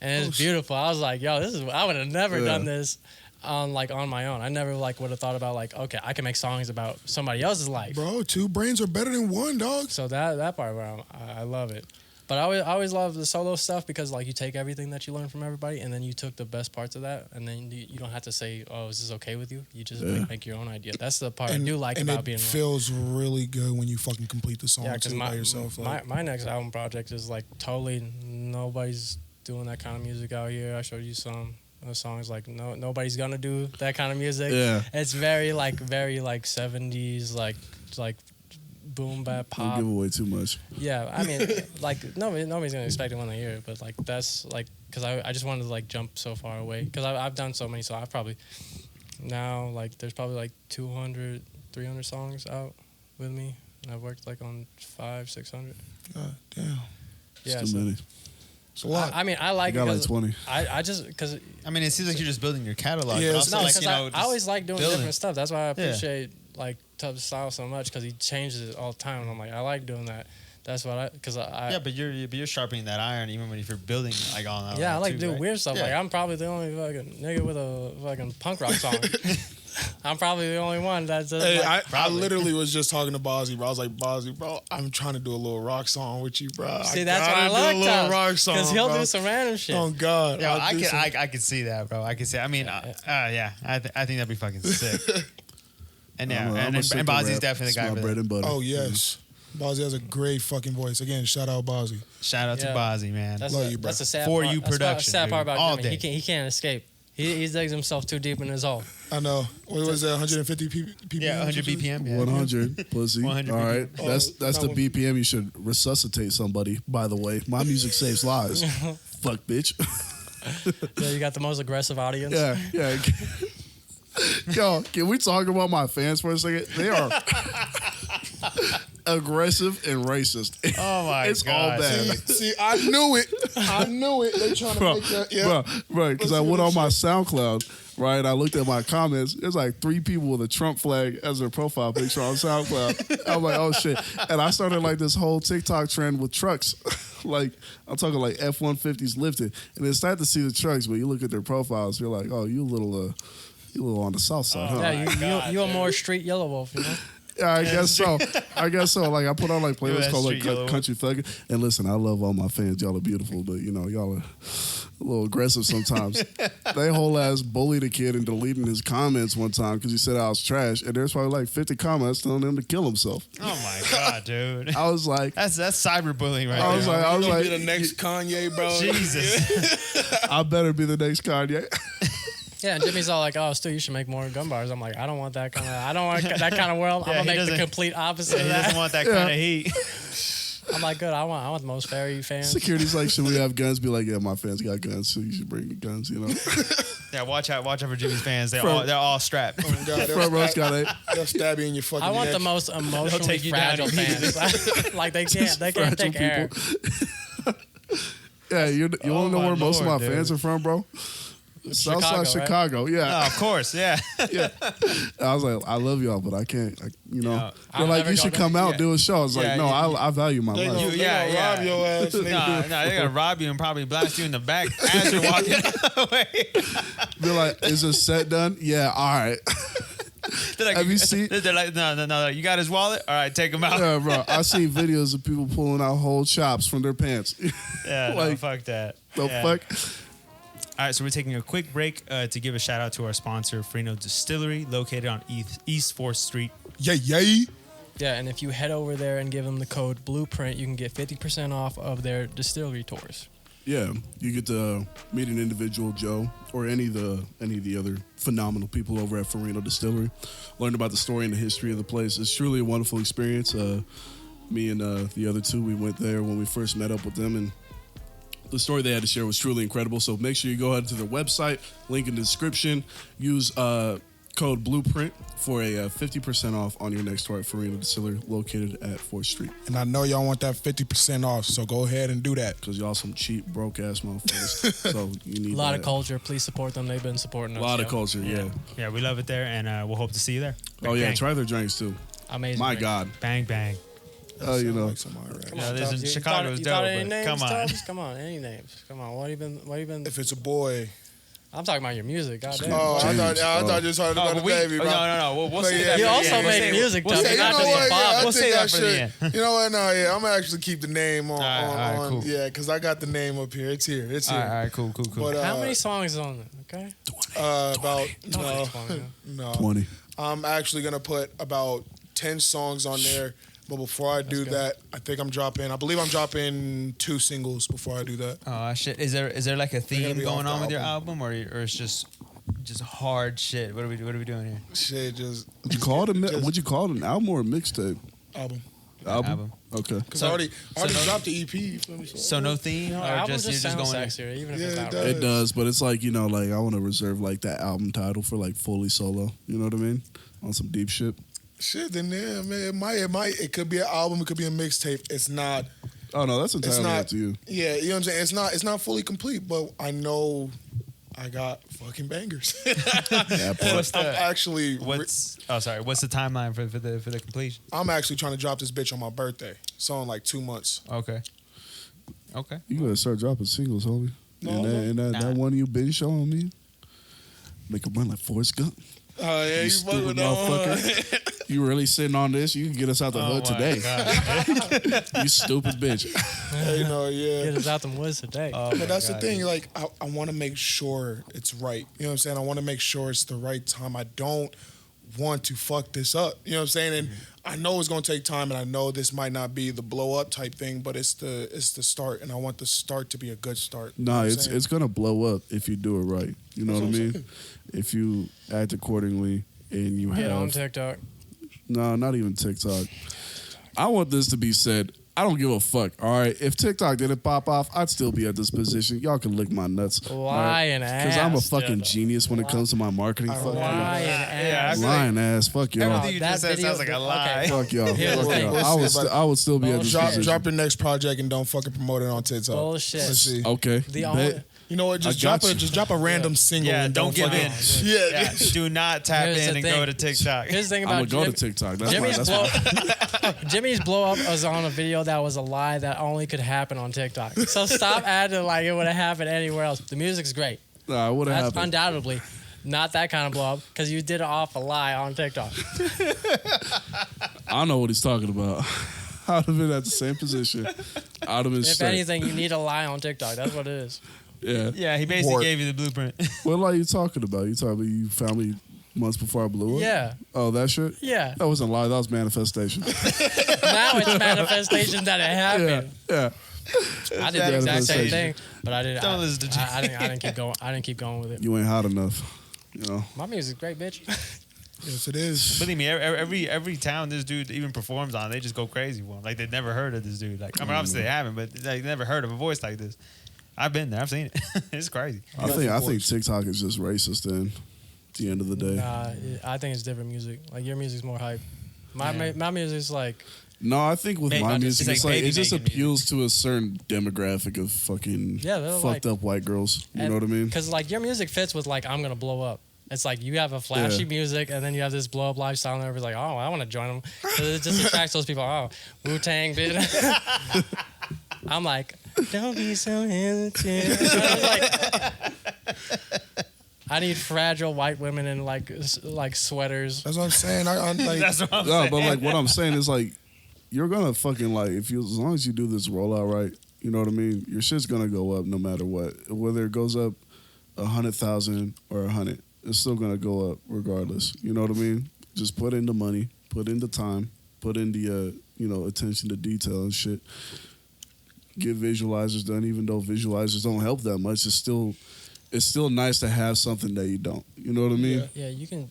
and it's beautiful. I was like, yo, I would have never done this on my own. I never like would have thought about like, okay, I can make songs about somebody else's life. Bro, 2 brains are better than 1, dog. So that part where I love it. But I always love the solo stuff because like you take everything that you learn from everybody and then you took the best parts of that and then you don't have to say, oh, is this okay with you? You just like, make your own idea. That's the part I do like and about it being feels really good when you fucking complete the song too by yourself. Like, my next album project is like totally nobody's doing that kind of music out here. I showed you some songs like nobody's gonna do that kind of music. Yeah. It's very 70s like boom bap pop. Don't give away too much. Yeah, I mean, like nobody's gonna expect it when they hear it, but like that's like because I just wanted to like jump so far away because I've done so many, so I've probably now like there's probably like 200, 300 songs out with me, and I've worked like on 500, 600. God damn. Yeah, It's too many. It's a lot. I mean, I like I got it like 'cause 20. I just because I mean, it seems like you're just building your catalog. Yeah, but it's also, no, like, because you know, I always like doing building. different stuff. That's why I appreciate like Tubbz style so much because he changes it all the time. And I'm like, I like doing that. That's what Yeah, but you're sharpening that iron even when if you're building like on. Yeah, I like too, to do right? weird stuff. Yeah. Like I'm probably the only fucking nigga with a fucking punk rock song. I'm probably the only one that's just Hey, like, I literally was just talking to Bozzy, bro. I was like, Bozzy, bro, I'm trying to do a little rock song with you, bro. see, that's why I like do a little Tubbz, rock song, because he'll bro. do some random shit. Oh God, Yeah, I'll do some- I could see that, bro. I could see. I mean, yeah, I think that'd be fucking sick. And yeah, I'm a and sicker Bozzy's rap. definitely It's the guy my for bread that. and butter. Oh yes, Bozzy has a great fucking voice. Again, shout out Bozzy. Shout out to Yeah. Bozzy, man. That's Love the, you, bro. that's the sad For part. you That's the production, sad part dude. about All Jimmy. day. He can't escape. He digs himself too deep in his hole. I know. What was that? 150 ppm? Yeah, 100 BPM. Yeah. 100 pussy. 100 All right, BPM. that's the no. BPM you should resuscitate somebody. By the way, my music saves lives. Fuck, bitch. Yeah, you got the most aggressive audience. Yeah. Yo, can we talk about my fans for a second? They are aggressive and racist. Oh my it's God. all bad. See, I knew it. They trying to make that. Yeah. Bro, right? Because I went on my SoundCloud, right? I looked at my comments. There's like 3 people with a Trump flag as their profile picture on SoundCloud. I'm like, oh shit! And I started like this whole TikTok trend with trucks. Like I'm talking like F-150s lifted, and it's sad to see the trucks, but you look at their profiles, you're like, oh, you a little on the south side, huh? Yeah, you a more street yellow wolf, you know? Yeah, I guess so. Like I put on like playlists called like Country Thug. And listen, I love all my fans. Y'all are beautiful, but you know, y'all are a little aggressive sometimes. They whole ass bullied a kid and deleting his comments one time because he said I was trash. And there's probably like 50 comments telling him to kill himself. Oh my God, dude. I was like, that's cyberbullying right there. I was like, be the next Kanye, bro. Jesus. I better be the next Kanye. Yeah, and Jimmy's all like, "Oh, Stu, you should make more gun bars." I'm like, "I don't want that kind of world. I'm gonna make the complete opposite of He that." doesn't want that kind of heat. I'm like, "Good. I want the most fairy fans." Security's like, should we have guns? Be like, yeah, my fans got guns, so you should bring your guns. You know. Yeah, watch out for Jimmy's fans. They're all strapped. Oh, God, Front row's got it. they'll stab you in your fucking I want neck. the most emotionally take you down fragile fans. Like they can't take air. Yeah, you want to know my where most of my Lord, dude. fans are from, bro? Southside Chicago, yeah. Oh, of course, yeah. Yeah. I was like, I love y'all, but I can't, you know. Yeah. They're like, you should come out, do a show. I was like, Yeah, no, I value my They life. gonna, Yeah, they yeah. gonna rob your ass. nigga. No, they're gonna rob you and probably blast you in the back as you're walking away. They're like, is this set done? Yeah, all right. They're like, Have you seen- They're like, no. You got his wallet? All right, take him out. Yeah, bro. I seen videos of people pulling out whole chops from their pants. Yeah, no, like, fuck that. the Yeah. fuck? All right, so we're taking a quick break to give a shout out to our sponsor, Freno Distillery, located on East 4th Street. Yay. Yeah, and if you head over there and give them the code Blueprint, you can get 50% off of their distillery tours. Yeah, you get to meet an individual, Joe, or any of the other phenomenal people over at Farino Distillery. Learn about the story and the history of the place. It's truly a wonderful experience. Me and the other two, we went there when we first met up with them, and the story they had to share was truly incredible. So make sure you go ahead to their website, link in the description. Use code Blueprint for a 50% off on your next tour at Farino Distillery, located at 4th Street. And I know y'all want that 50% off, so go ahead and do that. Because y'all some cheap, broke-ass motherfuckers. So you need A lot of that. culture. Please support them. They've been supporting A us. lot of yo. culture, yeah. Yeah, we love it there, and we'll hope to see you there. Oh, yeah, Bang. try their drinks, too. Amazing. My drink. God. Bang, bang. Oh, you know. Like somebody, right? Come Yeah, on, this Tubbz. in You Chicago thought- is you thought dope, any but names, come on. Tubbz? Come on, any names? Come on. What have you been? If it's a boy. I'm talking about your music. Goddamn. Oh, I James. thought you was talking about the baby, bro. No. We'll But say yeah, that. You for the also end. make We'll say- music, we'll Tubbz. say You Not know just what? your Yeah, father. I We'll think say I that for the should. end. You know what? No, yeah, I'm gonna actually keep the name on. All right, cool. Yeah, because I got the name up here. It's here. It's All here. right, cool. But, How many songs is on it? Okay. about no, 20. no. 20. I'm actually gonna put about 10 songs on there. But before I do that, I believe I'm dropping 2 singles before I do that. Oh shit! Is there like a gonna theme be going off on the with your album, or it's just hard shit? What are we doing here? Shit, just Would you call it would you call it an album or a mixtape? album. Album. Okay. Because So- I already so no- dropped the EP. You feel me? So no theme, You know, or album just you're just just sounds going. sexier, even if Yeah, it's it not does. right. It does, but it's like, like I want to reserve like that album title for like fully solo. You know what I mean? On some deep shit. Shit, then yeah, man, it could be an album, it could be a mixtape. It's not. Oh no, that's entirely up to you. Yeah, you know what I'm saying. It's not fully complete, but I know I got fucking bangers. That part. What's I'm the actually what's What's the timeline for the completion? I'm actually trying to drop this bitch on my birthday. So in like 2 months. Okay. You gotta start dropping singles, homie. No, and that one you been showing me, make a run like Forrest Gump. Oh yeah, You you stupid fucking that one. motherfucker. You really sitting on this? You can get us out the hood today. You stupid bitch. You know, yeah. Get us out the woods today. But that's the thing, like, I want to make sure it's right. You know what I'm saying? I want to make sure it's the right time. I don't want to fuck this up. You know what I'm saying? And I know it's going to take time, and I know this might not be the blow up type thing, but it's the start, and I want the start to be a good start. You know Nah, what I'm it's saying? it's gonna blow up if you do it right. You know That's what I what I'm mean? If you act accordingly and you Get on have TikTok. no, not even TikTok. I want this to be said I don't give a fuck. All right, if TikTok didn't pop off, I'd still be at this position. Y'all can lick my nuts. Lying ass. Because I'm a fucking genius when it comes to my marketing. Fuck Lying ass. Lying ass. Fuck y'all. Everything you just said sounds like a lie. Fuck y'all. Here's the Fuck thing. y'all. I would still be at this position. Drop your next project and don't fucking promote it on TikTok. Bullshit. Let's see. Okay. The only, You know what? Just I got drop a random single. Yeah, and don't give fucking, in. Yeah. Do not tap Here's in the and thing. go to TikTok. here's the thing I'm about gonna go to TikTok. That's Jimmy's fine. Jimmy's blow up was on a video that was a lie that only could happen on TikTok. So stop acting like it would have happened anywhere else. The music's great. Nah, it would have That's happened. undoubtedly not that kind of blow up because you did it off a lie on TikTok. I don't know what he's talking about. I'd have been at the same position. I'd have been If straight. anything, you need a lie on TikTok. That's what it is. Yeah. Yeah, he basically Wart. gave you the blueprint. What lie you talking about? You talking about you found me months before I blew up? Yeah. Oh, that shit? Yeah. That wasn't a lie. That was manifestation. Now it's manifestation that it yeah. happened. Yeah. I did the exact same Manifestation. thing, but I didn't. Don't listen to I didn't keep going. I didn't keep going with it. You ain't hot enough. You know? My music's great, bitch. Yes, it is. Believe me, every town this dude even performs on, they just go crazy for him. Like they've never heard of this dude. Like I mean, obviously they haven't, but they never heard of a voice like this. I've been there. I've seen it. It's crazy. I think TikTok is just racist then. At the end of the day. I think it's different music. Like your music's more hype. My music's like No, I think with my music, it's like it just baby-making appeals to a certain demographic of fucking they're fucked up white girls. You know what I mean? Because like your music fits with like I'm gonna blow up. It's like you have a flashy Yeah. music and then you have this blow up lifestyle and everybody's like, oh, I want to join them. So it just attracts those people. Oh, Wu-Tang, bitch. I'm like, don't be so hesitant. I need fragile white women in like sweaters. That's what I'm saying. I'm like, That's what I'm No, saying. but like what I'm saying is like you're gonna fucking like if you as long as you do this rollout right, you know what I mean. Your shit's gonna go up no matter what. Whether it goes up 100,000 or 100, it's still gonna go up regardless. You know what I mean? Just put in the money, put in the time, put in the attention to detail and shit. Get visualizers done, even though visualizers don't help that much. It's still nice to have something that you don't. You know what I mean? Yeah, you can.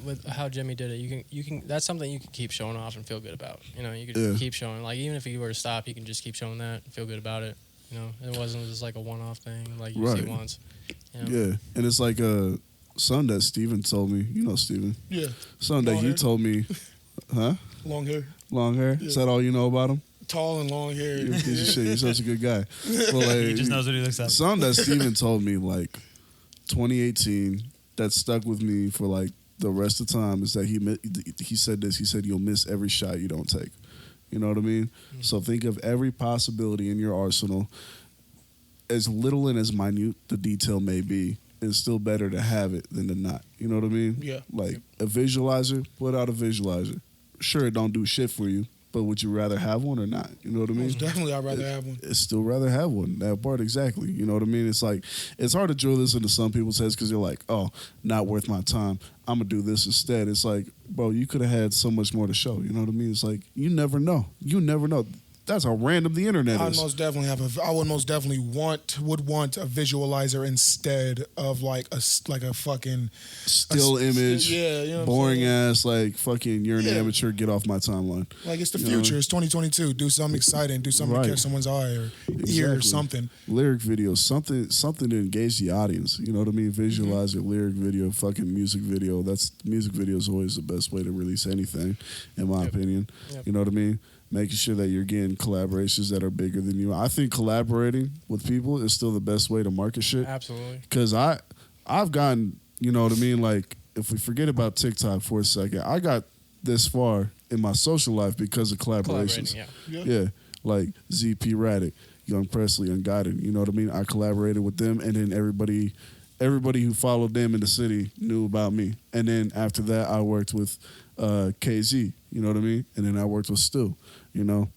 With how Jimmy did it, you can. That's something you can keep showing off and feel good about. You know, you can keep showing. Like even if you were to stop, you can just keep showing that and feel good about it. You know, it wasn't just like a one-off thing like you see once. You know? Yeah, and it's like something that Steven told me. You know Steven. yeah, Something that Long he hair? told me. Huh? long hair, Long hair? Yeah. Is that all you know about him? tall and long hair. You're a piece of shit. You're such a good guy. Well, like, He just knows what he looks like. Something that Steven told me like 2018 that stuck with me for like the rest of the time is that he said this. He said you'll miss every shot you don't take. You know what I mean? Mm-hmm. So think of every possibility in your arsenal. As little and as minute the detail may be, it's still better to have it than to not. You know what I mean? Yeah. Like a visualizer, put out a visualizer. Sure, it don't do shit for you, but would you rather have one or not? You know what I mean? Most definitely, I'd rather have one. It's still rather have one. That part exactly. You know what I mean? It's like it's hard to drill this into some people's heads because they're like, "Oh, not worth my time. I'm gonna do this instead." It's like, bro, you could have had so much more to show. You know what I mean? It's like you never know. You never know. That's how random the internet I is. would most definitely would want a visualizer instead of like a fucking Still image, yeah, you know what I'm boring saying? ass, like fucking. You're an Yeah. amateur. Get off my timeline. Like it's the You know? future. It's 2022. Do something exciting. Do something Right. to catch someone's eye or ear or Exactly. something. Lyric video, something to engage the audience. You know what I mean? Visualizer, lyric video, fucking music video. Music video is always the best way to release anything, in my opinion. Yep. You know what I mean? Making sure that you're getting collaborations that are bigger than you. I think collaborating with people is still the best way to market shit. Absolutely. Because I've gotten, you know what I mean? Like, if we forget about TikTok for a second, I got this far in my social life because of collaborations. Collaborating, Yeah, like ZP Raddick, Young Presley, Unguided. You know what I mean? I collaborated with them, and then everybody who followed them in the city knew about me. And then after that, I worked with KZ. You know what I mean? And then I worked with Stu. You know,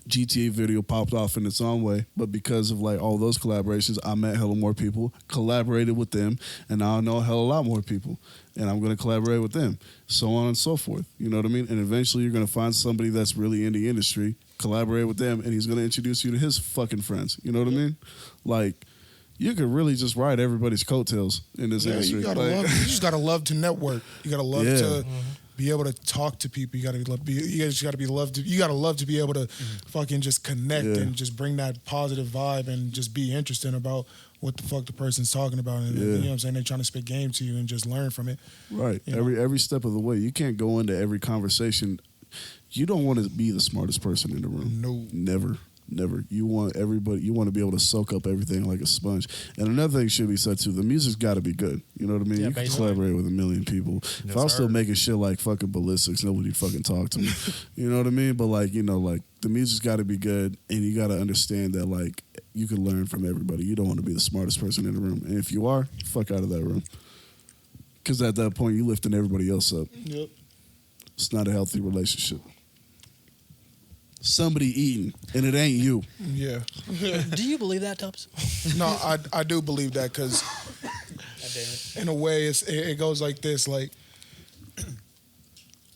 GTA video popped off in its own way, but because of like all those collaborations, I met hella more people, collaborated with them, and now I know a hell of a lot more people, and I'm going to collaborate with them, so on and so forth. You know what I mean? And eventually, you're going to find somebody that's really in the industry, collaborate with them, and he's going to introduce you to his fucking friends. You know what I mean? Like, you could really just ride everybody's coattails in this industry. You Like- just gotta love to network. You gotta love Yeah. to be able to talk to people. You just gotta be loved. You gotta love to be able to fucking just connect and just bring that positive vibe and just be interested about what the fuck the person's talking about. And you know what I'm saying? They're trying to spit game to you and just learn from it. Right. Every step of the way. You can't go into every conversation. You don't want to be the smartest person in the room. No. Never. You want everybody. You want to be able to soak up everything like a sponge. And another thing should be said too: the music's got to be good. You know what I mean? Yeah, you can collaborate with a million people. If I was still making shit like fucking ballistics, nobody'd fucking talk to me. You know what I mean? But like, you know, like the music's got to be good, and you got to understand that like you can learn from everybody. You don't want to be the smartest person in the room, and if you are, fuck out of that room. Because at that point, you're lifting everybody else up. Yep. It's not a healthy relationship. Somebody eating, and it ain't you. Yeah. Do you believe that, Tubbz? No, I do believe that because in a way it goes like this, like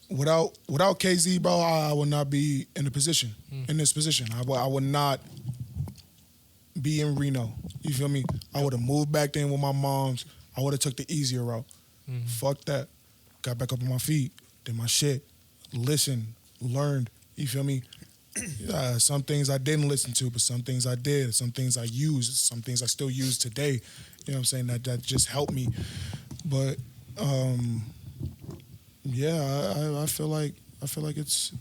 without KZ, bro, I would not be in this position. I would not be in Reno. You feel me? I would have moved back then with my moms. I would have took the easier route. Fuck that. Got back up on my feet, did my shit, listened, learned. You feel me? Some things I didn't listen to, but some things I did. Some things I used. Some things I still use today. You know what I'm saying? That just helped me. But I feel like it's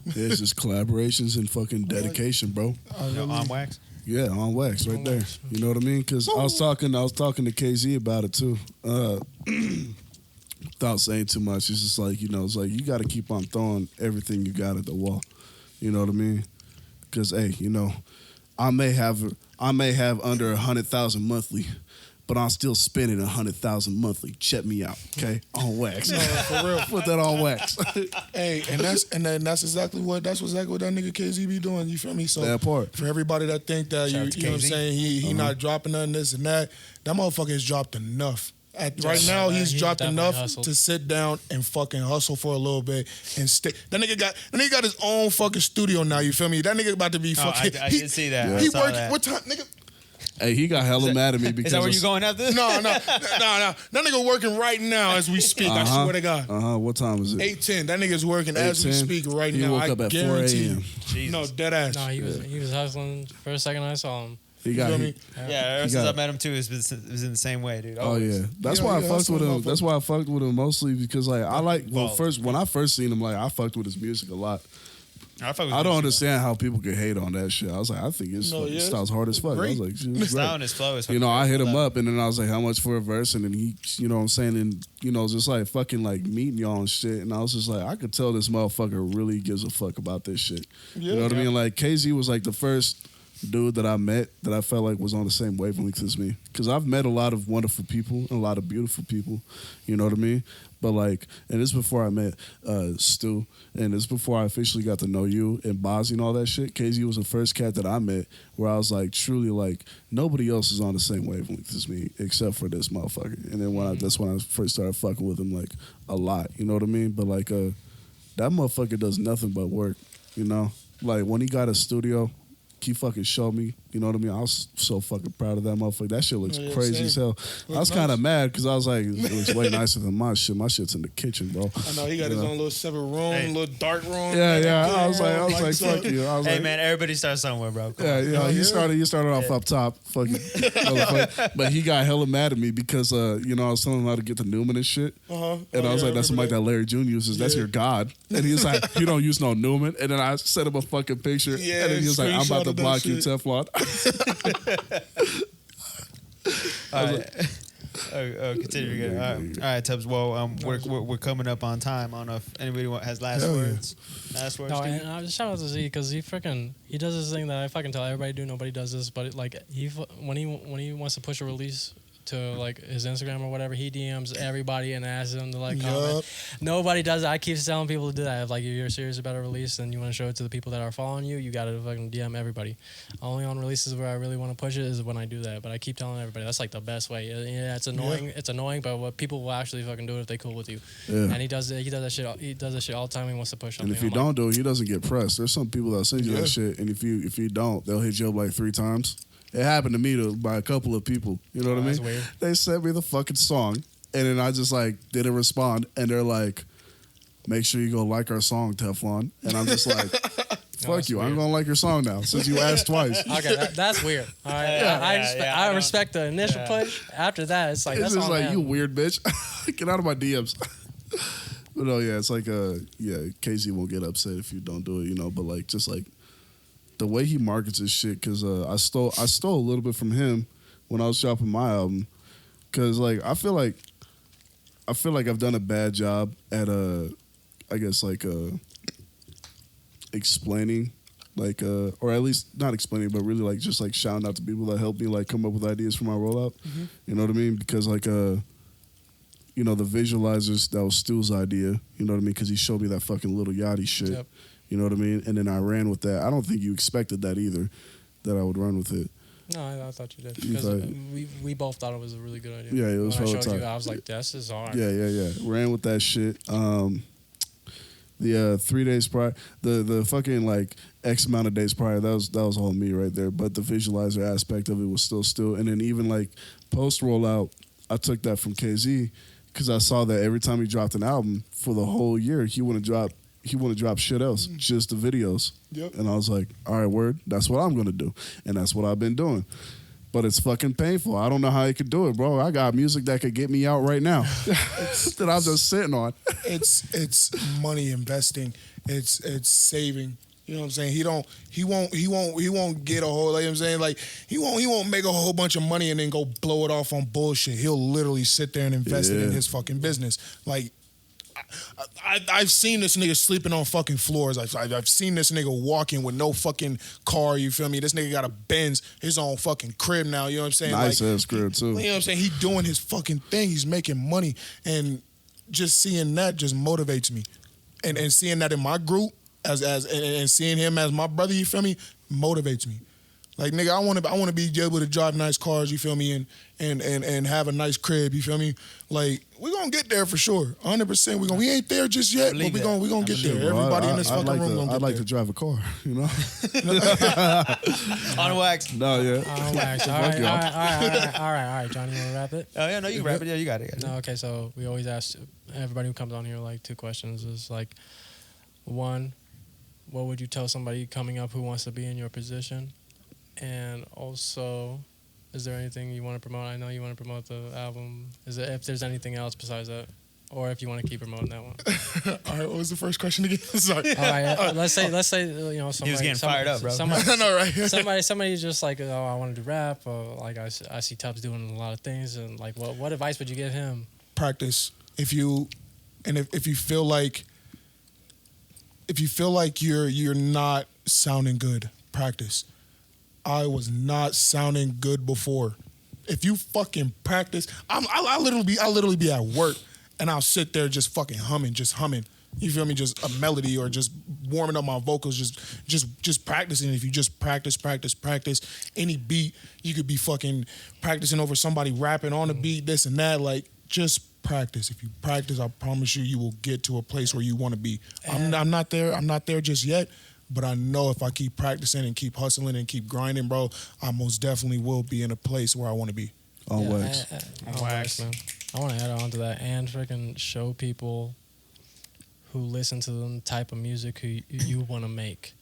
There's just collaborations and fucking dedication, bro. On wax. Yeah, on wax right there. You know what I mean? Because I was talking to KZ about it too. Without saying too much, it's just like, you know, it's like you got to keep on throwing everything you got at the wall. You know what I mean? Because hey, you know, I may have under 100,000 monthly, but I'm still spending 100,000 monthly. Check me out, okay? On wax. No, for real. Put that on wax. Hey, that's exactly what that nigga KZ be doing. You feel me? So that part. For everybody that think that you know what I'm saying, he not dropping nothing, this and that motherfucker has dropped enough. Right now, he's dropped enough to sit down and fucking hustle for a little bit and stay. That nigga got his own fucking studio now. You feel me? That nigga about to be fucking. I did see that. Yeah. He working. What time, nigga? Hey, he got hella mad at me because. Is that where you going after this? No. That nigga working right now as we speak. I swear to God. What time is it? 8:10. That nigga's working as we speak right he now. Woke up at 4 a.m. No, dead ass. No, he was hustling. First second I saw him. He got me? Ever since I met him too, it was in the same way, dude. Oh yeah, that's why I fucked with him. That's why I fucked with him mostly because like when I first seen him, like I fucked with his music a lot. I don't understand how people can hate on that shit. I was like, I think his style's hard as fuck. Great. I was like, his style and his flow is. You know, I hit him up and then I was like, how much for a verse? And then he, you know what I'm saying, and you know, just like fucking like meeting y'all and shit. And I was just like, I could tell this motherfucker really gives a fuck about this shit. You know what I mean? Like KZ was like the first dude that I met that I felt like was on the same wavelength as me. Because I've met a lot of wonderful people and a lot of beautiful people. You know what I mean? But like, and this before I met Stu, and this before I officially got to know you and Bozzy and all that shit. KZ was the first cat that I met where I was like, truly like, nobody else is on the same wavelength as me except for this motherfucker. And then that's when I first started fucking with him like a lot. You know what I mean? But like, that motherfucker does nothing but work. You know, like when he got a studio. He fucking showed me, you know what I mean? I was so fucking proud of that motherfucker. That shit looks crazy as hell. I was kind of mad because I was like, it looks way nicer than my shit. My shit's in the kitchen, bro. I know he got his own little separate room, little dark room. Yeah. I was like, fuck you. I was hey man, everybody starts somewhere, bro. He started off up top, fucking. But he got hella mad at me because you know I was telling him how to get the Newman and shit, and I was like, that's something like that Larry June uses. That's your god. And he was like, you don't use no Newman. And then I sent him a fucking picture, and then he was like, I'm about to block you, Teflon. Continue. All right, Tubbz. Well, we're coming up on time. I don't know if anybody has last words. Last words. No, and I just shout out to Z because he does this thing that I fucking tell everybody to do. Nobody does this, but when he wants to push a release to like his Instagram or whatever, he DMs everybody and asks them to like comment. Nobody does it. I keep telling people to do that. If like if you're serious about a release and you want to show it to the people that are following you, you gotta fucking DM everybody. Only on releases where I really want to push it is when I do that. But I keep telling everybody that's like the best way. Yeah, it's annoying. Yeah. It's annoying, but what people will actually fucking do it if they cool with you. Yeah. And he does that shit. He does that shit all the time. He wants to push something. And if you don't do it, he doesn't get pressed. There's some people that send you that shit, and if you don't, they'll hit you up like 3 times. It happened to me by a couple of people. You know what I mean? Weird. They sent me the fucking song, and then I just like didn't respond, and they're like, make sure you go like our song, Teflon, and I'm just like, fuck you, weird. I'm gonna like your song now since you asked twice. Okay, that's weird. All right, I respect the initial push. After that, it's like it's that's just all like them. you weird bitch, get out of my DMs. But no, yeah, it's like Casey won't get upset if you don't do it, you know. But like just like the way he markets his shit, because I stole a little bit from him when I was shopping my album, because like I feel like I've done a bad job at I guess like explaining, like or at least not explaining, but really like just like shouting out to people that helped me like come up with ideas for my rollout. Mm-hmm. You know what I mean? Because like you know, the visualizers, that was Stu's idea. You know what I mean? Because he showed me that fucking Little Yachty shit. Yep. You know what I mean? And then I ran with that. I don't think you expected that either, that I would run with it. No, I thought you did. Because we both thought it was a really good idea. Yeah, it was when I really showed tight. you, I was like, this is hard. Yeah. Ran with that shit. The 3 days prior, the fucking like X amount of days prior, that was all me right there. But the visualizer aspect of it was still. And then even like post rollout, I took that from KZ. Because I saw that every time he dropped an album for the whole year, he wouldn't drop shit else, just the videos. Yep. And I was like, all right, word, that's what I'm gonna do, and that's what I've been doing. But it's fucking painful. I don't know how he could do it, bro. I got music that could get me out right now that I'm just sitting on. It's money investing. It's saving. You know what I'm saying? He won't get a whole, like, you know what I'm saying? Like he won't make a whole bunch of money and then go blow it off on bullshit. He'll literally sit there and invest it in his fucking business. Like I've seen this nigga sleeping on fucking floors. I've seen this nigga walking with no fucking car, you feel me? This nigga got a Benz, his own fucking crib now, you know what I'm saying? Nice like, ass crib too. You know what I'm saying? He doing his fucking thing. He's making money, and just seeing that just motivates me. And seeing that in my group, and seeing him as my brother, you feel me, motivates me. Like, nigga, I want to be able to drive nice cars, you feel me, and have a nice crib, you feel me. Like, we gonna get there for sure, 100%. We ain't there just yet, but we gonna get there. Everybody in this fucking room gonna get there. I'd like to drive a car, you know. On wax. No, yeah. On wax. All right, Johnny, you wanna wrap it? Oh yeah, no, you can wrap it. Yeah, you got it. No, okay. So we always ask everybody who comes on here like 2 questions. Is like, 1, what would you tell somebody coming up who wants to be in your position? And also, is there anything you want to promote? I know you want to promote the album. If there's anything else besides that, or if you want to keep promoting that one? All right, what was the first question again? Sorry. All right, let's say you know, somebody, he was getting fired up, bro. Somebody just like, oh, I want to do rap, or like I see Tubbz doing a lot of things, and like, what advice would you give him? Practice. If you feel like you're not sounding good, practice. I was not sounding good before. If you fucking practice, I'll literally be at work and I'll sit there just fucking humming. You feel me? Just a melody or just warming up my vocals, just practicing. If you just practice, any beat, you could be fucking practicing over somebody rapping on the beat, this and that. Like, just practice. If you practice, I promise you will get to a place where you want to be. I'm not there just yet. But I know if I keep practicing and keep hustling and keep grinding, bro, I most definitely will be in a place where I want to be. On wax. On wax, man. I want to add on to that and freaking show people who listen to the type of music who you want to make,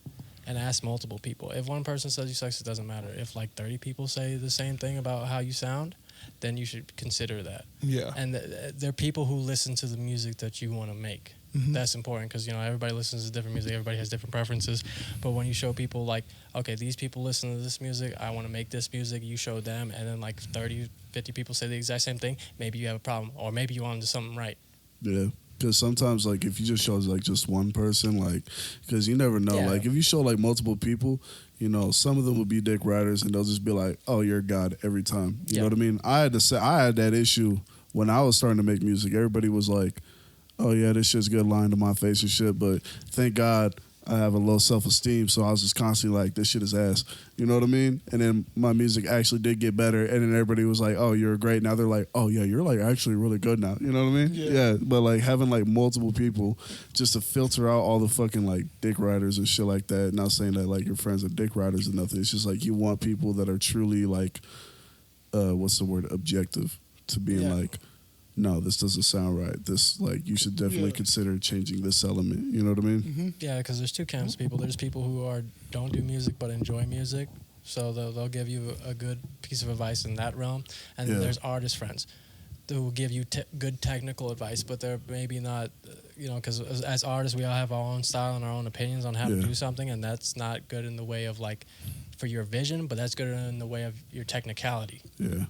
and ask multiple people. If one person says you suck, it doesn't matter. If like 30 people say the same thing about how you sound, then you should consider that. Yeah. And there are people who listen to the music that you want to make. Mm-hmm. That's important because, you know, everybody listens to different music. Everybody has different preferences. But when you show people, like, okay, these people listen to this music. I want to make this music. You show them. And then, like, 30, 50 people say the exact same thing. Maybe you have a problem. Or maybe you want to do something right. Yeah. Because sometimes, like, if you just show, like, just one person, like, because you never know. Yeah. Like, if you show, like, multiple people, you know, some of them will be dick riders and they'll just be like, oh, you're God every time. You know what I mean? I had that issue when I was starting to make music. Everybody was like, oh, yeah, this shit's good, lying to my face and shit. But thank God I have a low self-esteem, so I was just constantly like, this shit is ass. You know what I mean? And then my music actually did get better, and then everybody was like, oh, you're great. Now they're like, oh, yeah, you're, like, actually really good now. You know what I mean? Yeah. But, like, having, like, multiple people just to filter out all the fucking, like, dick riders and shit like that, not saying that, like, your friends are dick riders or nothing. It's just, like, you want people that are truly, like, what's the word, objective, to being, like, no, this doesn't sound right. This, like, you should definitely consider changing this element. You know what I mean? Mm-hmm. Yeah, because there's two camps of people. There's people who don't do music but enjoy music, so they'll give you a good piece of advice in that realm. And then there's artist friends who will give you good technical advice, but they're maybe not, because as artists we all have our own style and our own opinions on how to do something, and that's not good in the way of like for your vision, but that's good in the way of your technicality. Yeah.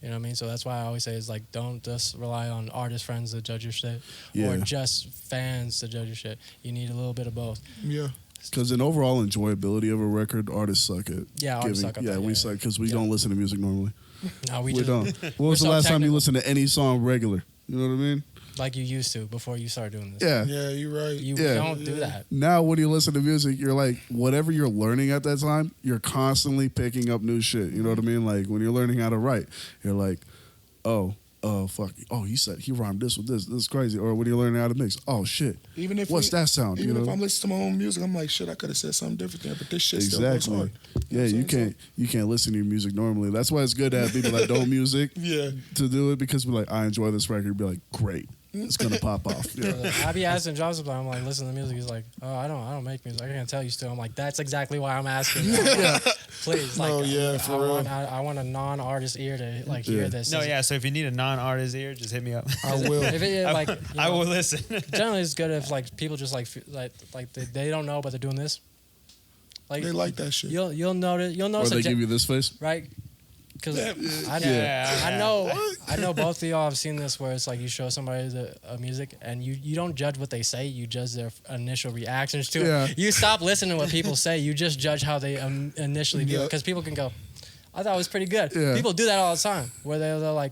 You know what I mean? So that's why I always say is like, don't just rely on artist friends to judge your shit or just fans to judge your shit. You need a little bit of both. Yeah. Because in overall enjoyability of a record, artists suck at artists suck at that. We suck because we don't listen to music normally. No, we don't. When was the last time you listened to any song regular? You know what I mean? Like you used to before you started doing this. Yeah. Yeah, you're right. You don't do that. Now when you listen to music, you're like, whatever you're learning at that time, you're constantly picking up new shit. You know what I mean? Like when you're learning how to write, you're like, fuck. Oh, he rhymed this with this. This is crazy. Or when you're learning how to mix, oh shit. Even if what's that sound? Even if I'm listening to my own music, I'm like, shit, I could have said something different there, but this shit still goes hard. Yeah, you can't listen to your music normally. That's why it's good to have people that don't music to do it, because we're like, I enjoy this record. Be like, great. It's gonna pop off. Yeah. I be asking Joseph, I'm like, listen to music. He's like, oh, I don't make music. I can't tell you still. I'm like, that's exactly why I'm asking. Like, please, like, for real. I want a non-artist ear to like hear this. No, yeah. So if you need a non-artist ear, just hit me up. I will. I will listen. Generally, it's good if like people just like they don't know, but they're doing this. Like they like that shit. You'll notice. Or they give you this face, right? Because I know both of y'all have seen this where it's like you show somebody the music and you don't judge what they say, you judge their initial reactions to it. You stop listening to what people say, you just judge how they initially view it, because people can go, I thought it was pretty good. People do that all the time where they're like,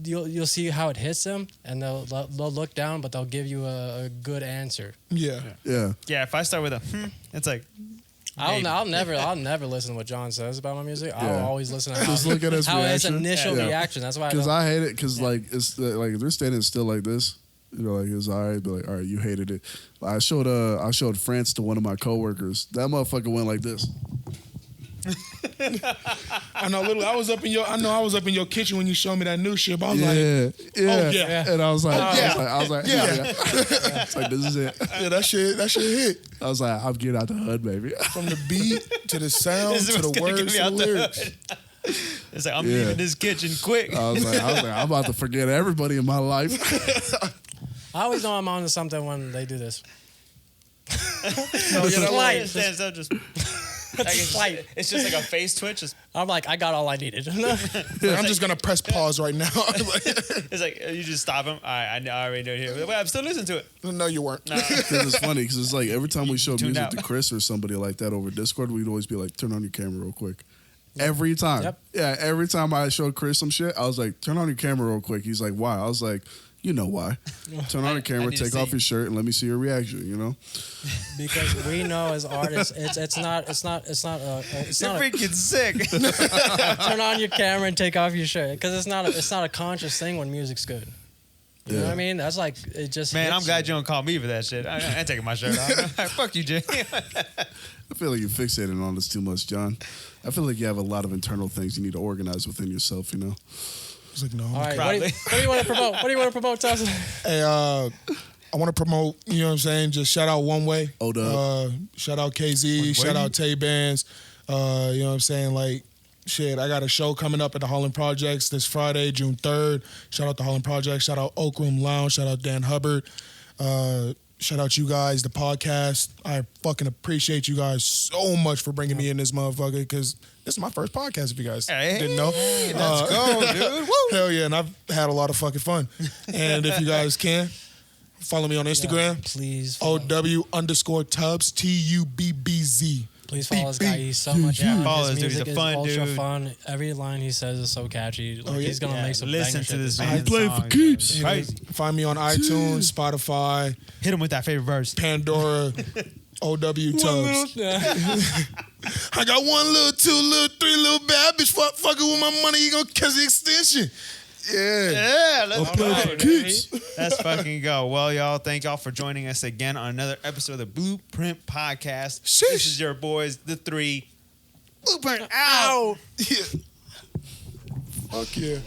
you'll see how it hits them and they'll look down, but they'll give you a good answer. Yeah. If I start with a it's like, I'll never listen to what John says about my music. I'll always listen to just look at his his reaction. initial reaction. That's why. Because I hate it. Because like it's like if they're standing still like this, like it's alright. Be like, all right, you hated it. I showed France to one of my coworkers. That motherfucker went like this. I know. I was up in your kitchen when you showed me that new shit. But I was like, and I was like, I was like, It's like, this is it. Yeah, that shit hit. I was like, I'm getting out the hood, baby. From the beat to the sound to the words to the lyrics. It's like, I'm leaving this kitchen quick. I was like, I'm about to forget everybody in my life. I always know I'm on to something when they do this. No, you're not stands up just. It's just like a face twitch. I'm like, I got all I needed. I'm just gonna press pause right now. It's like you just stop him. I already know it here. Wait, I'm still listening to it. No, you weren't. Nah. Because it's funny. Because it's like every time we show music to Chris or somebody like that over Discord, we'd always be like, "Turn on your camera real quick." Every time. Yep. Yeah. Every time I showed Chris some shit, I was like, "Turn on your camera real quick." He's like, "Why?" I was like, you know why. Turn on the camera, take off your shirt, and let me see your reaction, you know? Because we know as artists, it's not You're freaking sick. Turn on your camera and take off your shirt. Because it's not a conscious thing when music's good. You know what I mean? That's like, it just Man, I'm glad you don't call me for that shit. I ain't taking my shirt off. Fuck you, Jay. I feel like you're fixated on this too much, John. I feel like you have a lot of internal things you need to organize within yourself, you know? It's like, no. All right, what do you want to promote? What do you want to promote, Tubbz? Hey, I want to promote, you know what I'm saying? Just shout out One Way. OW. Shout out KZ. Shout out Tay Bands. You know what I'm saying? Like, shit, I got a show coming up at the Holland Projects this Friday, June 3rd. Shout out the Holland Projects. Shout out Oak Room Lounge. Shout out Dan Hubbard. Shout out you guys, the podcast. I fucking appreciate you guys so much for bringing me in this motherfucker, because this is my first podcast, if you guys didn't know. Let's go, dude. Woo. Hell yeah, and I've had a lot of fucking fun. And if you guys can, follow me on Instagram. Yeah, please. OW_Tubbz, TUBBZ. Please follow this guy. He's so much fun. Follow this His dude. music He's a is fun ultra dude. fun. Every line he says is so catchy. Like, he's going to make some listen banger to this shit. man. I play for keeps. Crazy. Find me on iTunes, Spotify, Hit him with that favorite verse. Pandora, OW Tubbz. I got 1 little, 2 little, 3 little bad bitch fucking with my money. You gonna catch the extension? Yeah, let's play for keeps. Let's fucking go. Well, y'all, thank y'all for joining us again on another episode of the Blueprint Podcast. Sheesh. This is your boys, the 3. Blueprint out. Yeah. Fuck yeah.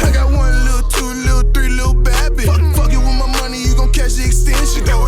I got 1, little 2, little 3, little bad bitch. Fuck you with my money, you gon' catch the extension. Throw